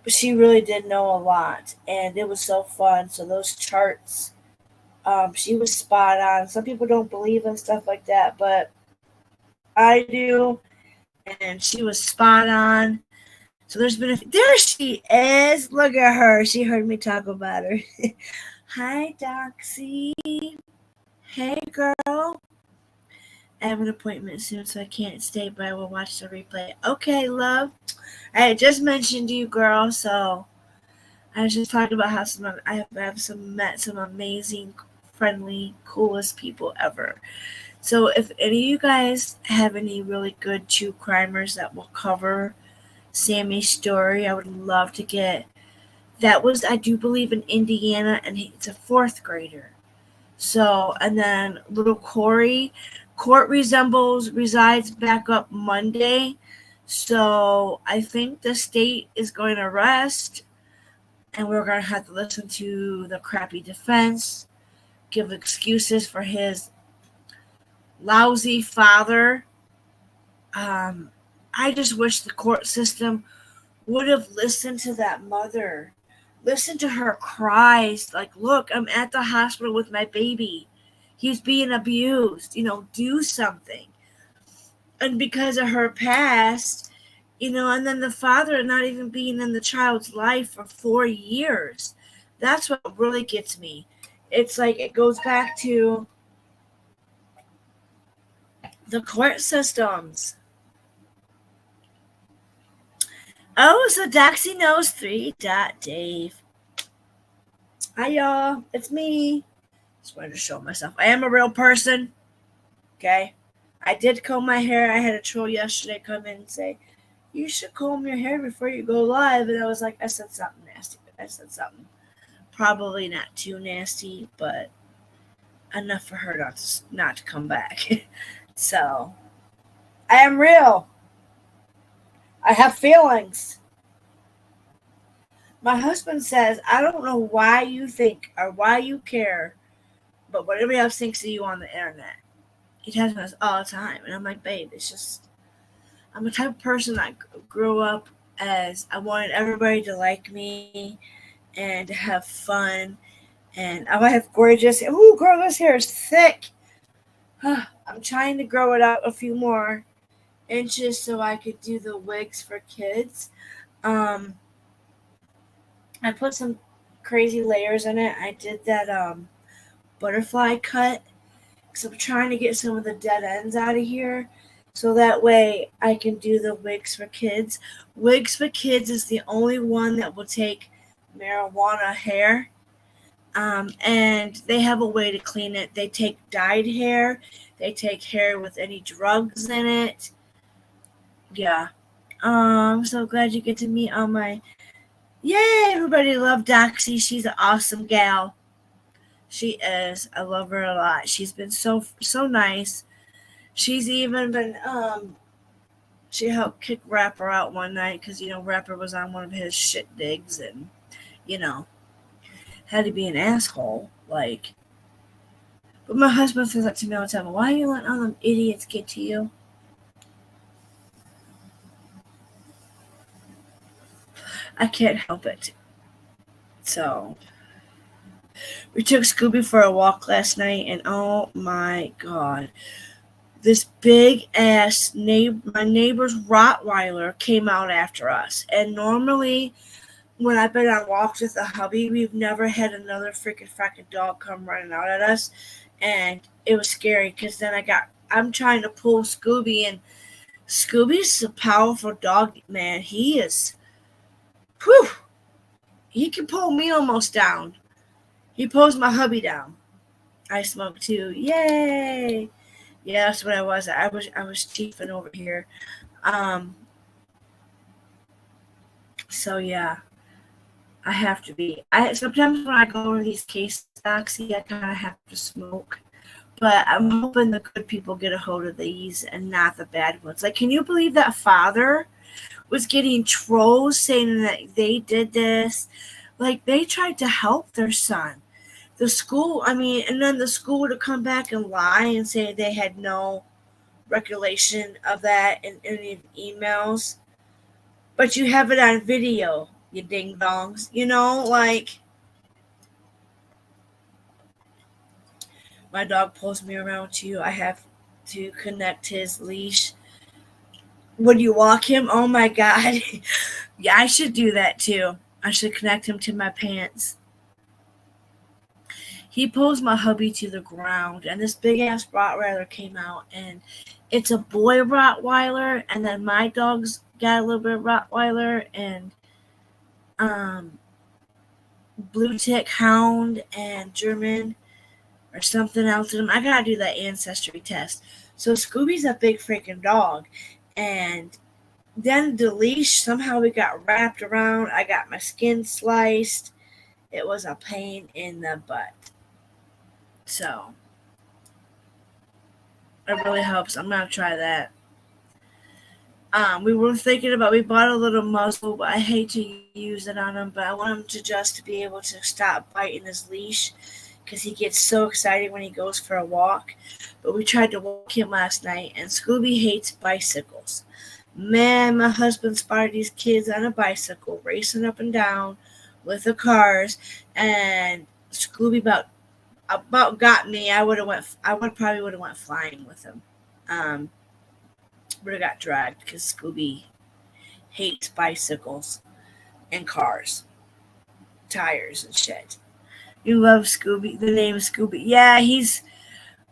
S1: but she really did know a lot, and it was so fun. So those charts, she was spot on. Some people don't believe in stuff like that, but I do, and she was spot on. So there she is. Look at her. She heard me talk about her. Hi, Doxy. Hey, girl. I have an appointment soon, so I can't stay, but I will watch the replay. Okay, love. I just mentioned you, girl, so I was just talking about how I have met some amazing, friendly, coolest people ever. So if any of you guys have any really good true crimers that will cover Sammy's story, I would love to get. That was, I do believe, in Indiana, and it's a 4th grader. So, and then little Corey, court resides back up Monday. So I think the state is going to rest, and we're going to have to listen to the crappy defense, give excuses for his lousy father. I just wish the court system would have listened to that mother. Listen to her cries. Like, look, I'm at the hospital with my baby. He's being abused. Do something. And because of her past, And then the father not even being in the child's life for 4 years. That's what really gets me. It's like it goes back to the court systems. Oh, so Daxie knows 3. Dave. Hi, y'all. It's me. Just wanted to show myself. I am a real person. Okay? I did comb my hair. I had a troll yesterday come in and say, you should comb your hair before you go live. And I was like, I said something nasty. I said something probably not too nasty, but enough for her not to come back. So, I am real. I have feelings. My husband says, I don't know why you think or why you care, but what everybody else thinks of you on the internet. He tells me this all the time. And I'm like, babe, it's just, I'm the type of person that grew up as I wanted everybody to like me and to have fun. And I have gorgeous, ooh, girl, this hair is thick. I'm trying to grow it out a few more inches so I could do the wigs for kids. I put some crazy layers in it. I did that butterfly cut because I'm trying to get some of the dead ends out of here so that way I can do the wigs for kids. Wigs for kids is the only one that will take marijuana hair. And they have a way to clean it. They take dyed hair. They take hair with any drugs in it. Yeah. I'm so glad you get to meet all my... Yay! Everybody love Doxy. She's an awesome gal. She is. I love her a lot. She's been so nice. She's even been... She helped kick Rapper out one night because, Rapper was on one of his shit digs and, had to be an asshole. Like... But my husband says that to me all the time. Why are you letting all them idiots get to you? I can't help it. So, we took Scooby for a walk last night, and oh my god. This big ass my neighbor's Rottweiler came out after us. And normally, when I've been on walks with a hubby, we've never had another freaking dog come running out at us. And it was scary because then I'm trying to pull Scooby, and Scooby's a powerful dog, man. He is, whew, he can pull me almost down. He pulls my hubby down. I smoke too. Yay! Yeah, that's what I was. I was chiefing over here. So yeah, I have to be. Sometimes when I go over these cases, Doxy, I kind of have to smoke. But I'm hoping the good people get a hold of these and not the bad ones. Like, can you believe that father was getting trolls saying that they did this? Like, they tried to help their son. The school, and then the school would have come back and lie and say they had no recollection of that in any of the emails. But you have it on video, you ding-dongs. Like, my dog pulls me around too. I have to connect his leash. Would you walk him? Oh my god. Yeah, I should do that too. I should connect him to my pants. He pulls my hubby to the ground, and this big ass Rottweiler came out, and it's a boy Rottweiler, and then my dog's got a little bit of Rottweiler, and blue tick hound and German or something else in him. I gotta do that ancestry test. So Scooby's a big freaking dog, and then the leash somehow we got wrapped around. I got my skin sliced. It was a pain in the butt. So it really helps. I'm gonna try that. We were thinking about, we bought a little muzzle, but I hate to use it on him, but I want him to just be able to stop biting his leash because he gets so excited when he goes for a walk. But we tried to walk him last night, and Scooby hates bicycles. Man, my husband spotted these kids on a bicycle racing up and down with the cars, and Scooby about got me. I probably would have went flying with him. Would have got dragged because Scooby, hates bicycles and cars, tires and shit. You love Scooby. The name is Scooby. Yeah, he's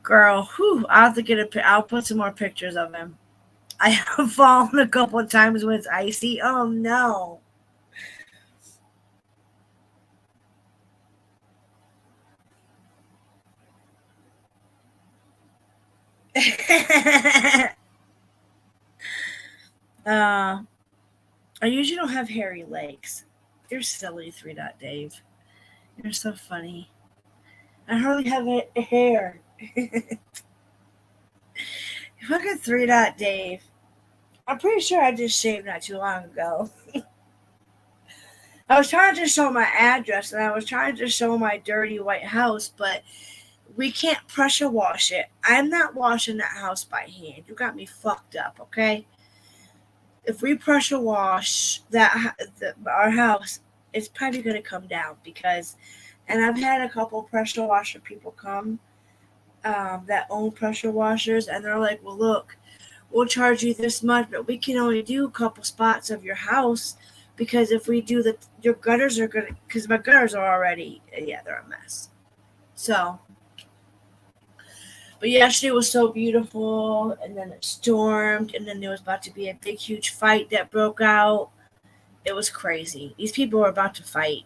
S1: girl. Whew, I'll have to get I'll put some more pictures of him. I have fallen a couple of times when it's icy. Oh no. I usually don't have hairy legs. You're silly, 3 Dot Dave. You're so funny. I hardly have a hair. Look at 3 Dot Dave. I'm pretty sure I just shaved not too long ago. I was trying to show my address and I was trying to show my dirty white house, but we can't pressure wash it. I'm not washing that house by hand. You got me fucked up, okay? If we pressure wash our house, it's probably going to come down because, and I've had a couple pressure washer people come that own pressure washers, and they're like, well, look, we'll charge you this much, but we can only do a couple spots of your house because if we do your gutters are going to, because my gutters are already, yeah, they're a mess. So, but yesterday was so beautiful, and then it stormed, and then there was about to be a big, huge fight that broke out. It was crazy. These people were about to fight.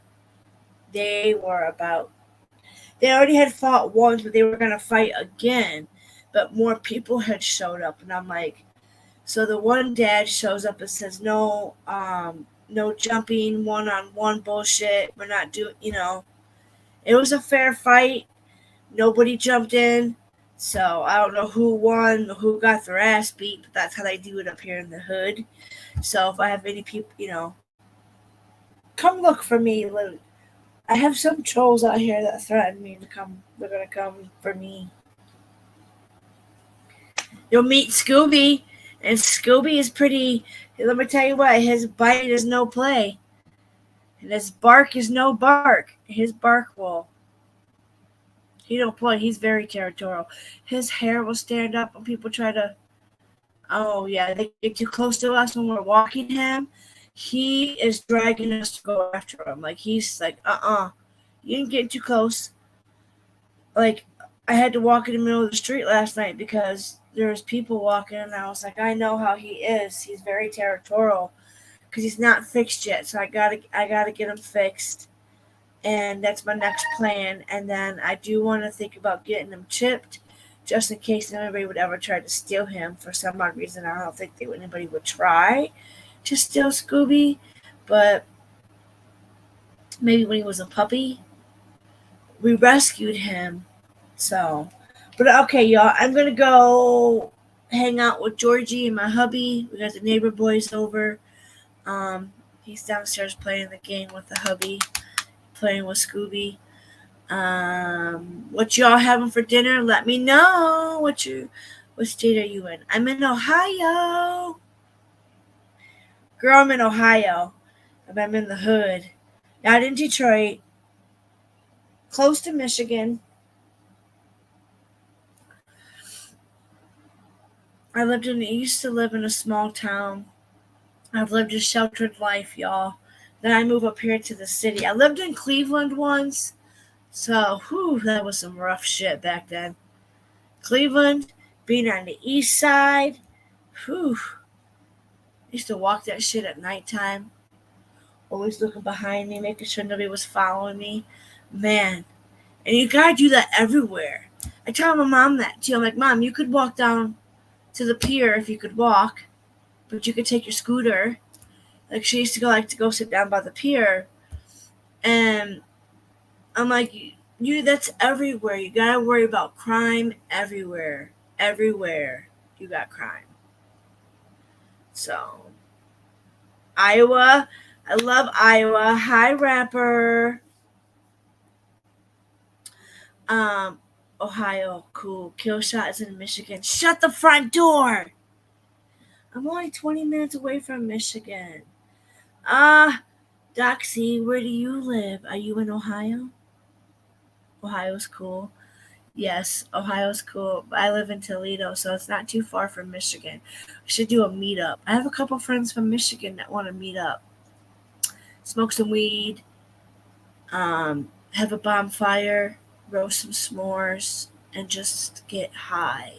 S1: They already had fought once, but they were going to fight again. But more people had showed up, and I'm like, so the one dad shows up and says, no jumping, one-on-one bullshit. We're not doing, it was a fair fight. Nobody jumped in. So I don't know who won, who got their ass beat, but that's how they do it up here in the hood. So if I have any people, come look for me. I have some trolls out here that threaten me to come. They're going to come for me. You'll meet Scooby, and Scooby is pretty. Let me tell you what, his bite is no play. And his bark is no bark. His bark will. He don't play. He's very territorial. His hair will stand up when people try to. Oh yeah, they get too close to us when we're walking him. He is dragging us to go after him. Like he's like, you didn't get too close. Like I had to walk in the middle of the street last night because there's people walking, and I was like, I know how he is. He's very territorial because he's not fixed yet. So I gotta get him fixed. And that's my next plan. And then I do want to think about getting him chipped just in case anybody would ever try to steal him for some odd reason. I don't think anybody would try to steal Scooby, but maybe when he was a puppy, we rescued him. So, but okay, y'all, I'm going to go hang out with Georgie and my hubby. We got the neighbor boys over. He's downstairs playing the game with the hubby, playing with Scooby. What y'all having for dinner? Let me know. What state are you in? I'm in Ohio. Girl, I'm in Ohio. I'm in the hood. Not in Detroit. Close to Michigan. I used to live in a small town. I've lived a sheltered life, y'all. Then I moved up here to the city. I lived in Cleveland once. So, that was some rough shit back then. Cleveland, being on the east side, I used to walk that shit at nighttime. Always looking behind me, making sure nobody was following me. Man, and you gotta do that everywhere. I tell my mom that too. I'm like, Mom, you could walk down to the pier if you could walk, but you could take your scooter. Like she used to go sit down by the pier, and I'm like, you that's everywhere. You gotta worry about crime everywhere. Everywhere you got crime. So Iowa, I love Iowa. Hi, rapper. Ohio, cool. Killshot is in Michigan. Shut the front door. I'm only 20 minutes away from Michigan. Doxy, where do you live? Are you in Ohio? Ohio's cool. Yes, Ohio's cool. I live in Toledo, so it's not too far from Michigan. We should do a meetup. I have a couple friends from Michigan that want to meet up. Smoke some weed, have a bonfire, roast some s'mores, and just get high.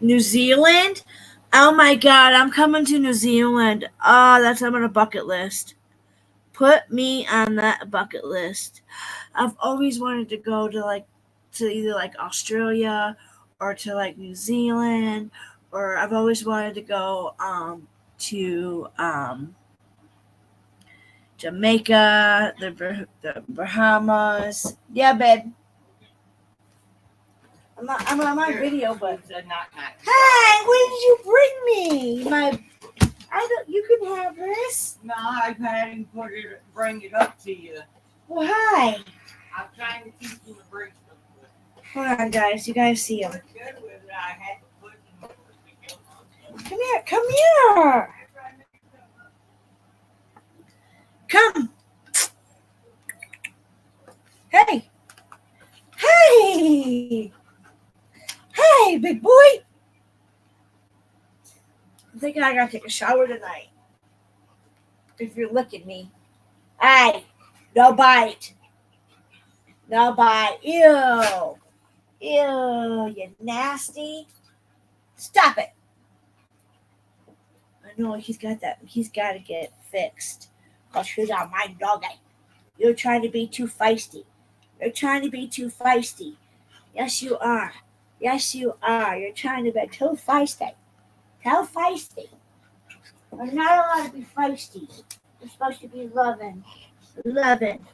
S1: New Zealand? Oh my god, I'm coming to New Zealand. Oh, that's on a bucket list. Put me on that bucket list. I've always wanted to go to either like Australia or to like New Zealand, or I've always wanted to go to Jamaica, the Bahamas. Yeah, babe. I'm on my video, but hey, what did you bring me? You can have this.
S2: No, I hadn't bring it up to you.
S1: Well, hi.
S2: I'm trying to teach you to bring stuff.
S1: Hold on, guys. You guys see him.
S2: Good with it. I had to put
S1: Come here. Come here. Come. Hey. Hey. Hey, big boy. I think I gotta take a shower tonight. If you're licking me. Hey. No bite. No bite. Ew. Ew. You nasty. Stop it. I know he's got that. He's got to get fixed. Because he's on my doggy. You're trying to be too feisty. You're trying to be too feisty. Yes, you are. Yes, you are. You're trying to be too feisty. Too feisty. You're not allowed to be feisty. You're supposed to be loving. Loving.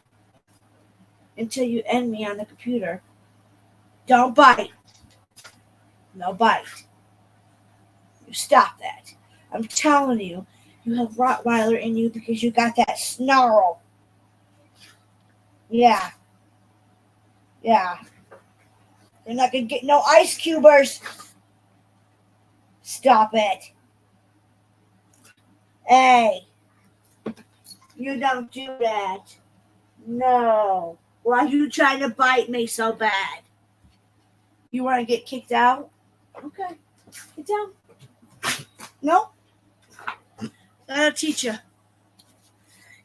S1: Until you end me on the computer. Don't bite. No bite. You stop that. I'm telling you, you have Rottweiler in you because you got that snarl. Yeah. Yeah. You're not going to get no ice cubers. Stop it. Hey. You don't do that. No. Why are you trying to bite me so bad? You want to get kicked out? Okay. Get down. No. I'll teach you.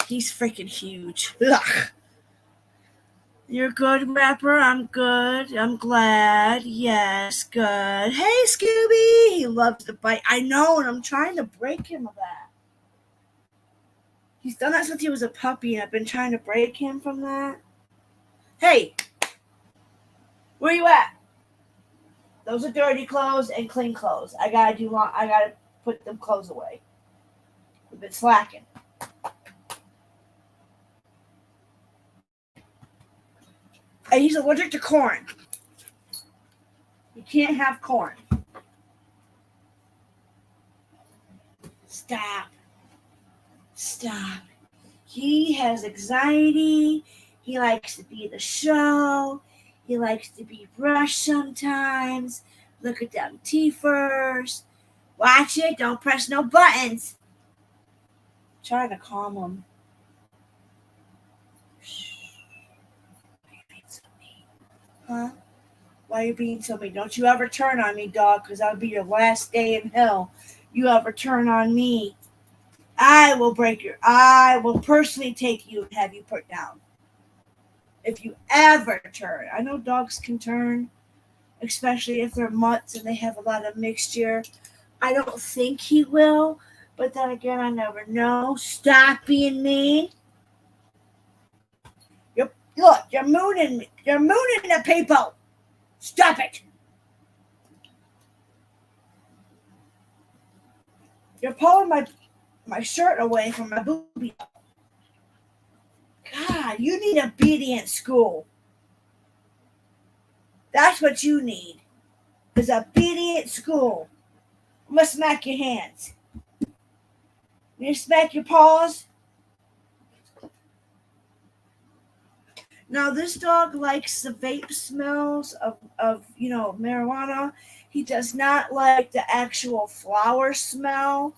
S1: He's freaking huge. Ugh. You're a good rapper. I'm good. I'm glad. Yes, good. Hey, Scooby. He loves to bite. I know, and I'm trying to break him of that. He's done that since he was a puppy, and I've been trying to break him from that. Hey. Where you at? Those are dirty clothes and clean clothes. I gotta put them clothes away. We've been slacking. And he's allergic to corn. You can't have corn. Stop. Stop. He has anxiety. He likes to be the show. He likes to be brushed sometimes. Look at them teethers. Watch it. Don't press no buttons. I'm trying to calm him. Huh? Why are you being so mean? Don't you ever turn on me, dog, because that'll be your last day in hell. You ever turn on me, I will personally take you and have you put down. If you ever turn. I know dogs can turn, especially if they're mutts and they have a lot of mixture. I don't think he will, but then again, I never know. Stop being mean. Look, you're mooning me. You're mooning the people. Stop it. You're pulling my shirt away from my boobie. God, you need obedient school. That's what you need. Is obedient school. I'm gonna smack your hands. You smack your paws. Now this dog likes the vape smells of marijuana. He does not like the actual flower smell.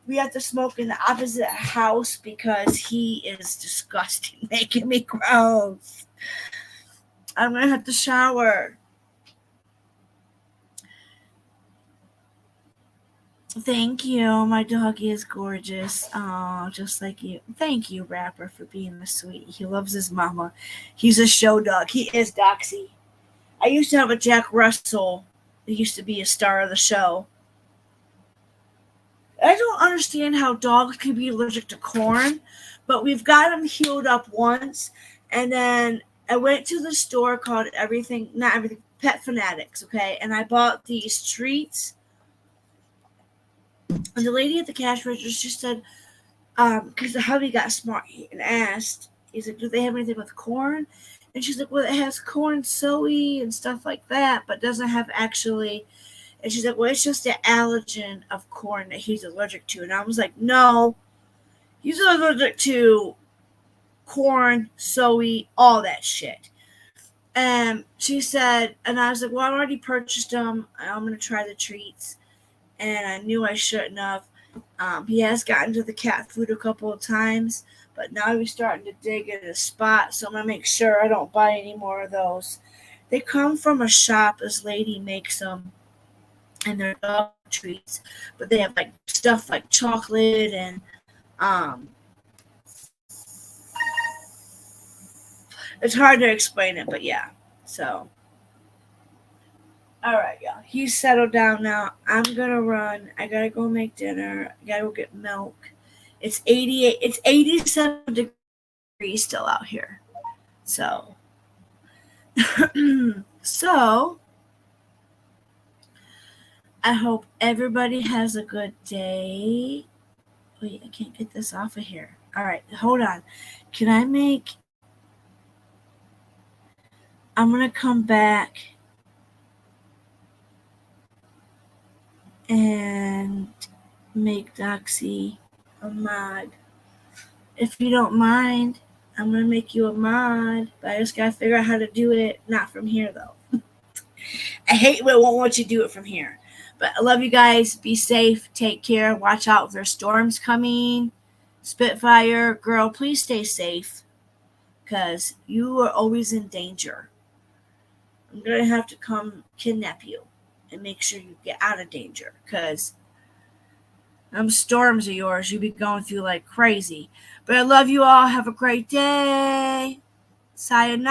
S1: We have to smoke in the opposite house because he is disgusting, making me gross. I'm gonna have to shower. Thank you. My doggy is gorgeous. Oh, just like you. Thank you, Rapper, for being a sweet. He loves his mama. He's a show dog. He is Doxy. I used to have a Jack Russell. He used to be a star of the show. I don't understand how dogs can be allergic to corn, but we've got him healed up once. And then I went to the store called Pet Fanatics, okay? And I bought these treats. And the lady at the cash register, she said, because the hubby got smart and asked, he's like, do they have anything with corn? And she's like, well, it has corn soy and stuff like that, but doesn't have actually. And she's like, well, it's just the allergen of corn that he's allergic to. And I was like, no, he's allergic to corn, soy, all that shit. And she said, and I was like, well, I already purchased them. I'm going to try the treats. And I knew I shouldn't have. He has gotten to the cat food a couple of times, but now he's starting to dig in a spot, so I'm going to make sure I don't buy any more of those. They come from a shop. This lady makes them, and they're dog treats, but they have like stuff like chocolate and it's hard to explain it, but yeah. So all right, y'all. He's settled down now. I'm gonna run. I gotta go make dinner. I gotta go get milk. It's 88. It's 87 degrees still out here. So, so I hope everybody has a good day. Wait, I can't get this off of here. All right, hold on. Can I make? I'm gonna come back and make Doxy a mod. If you don't mind, I'm going to make you a mod, but I just got to figure out how to do it. Not from here, though. I hate when it won't let you do it from here. But I love you guys. Be safe. Take care. Watch out. There's storms coming. Spitfire, girl, please stay safe because you are always in danger. I'm going to have to come kidnap you and make sure you get out of danger because them storms of yours you be going through like crazy. But I love you all. Have a great day. Sayonara.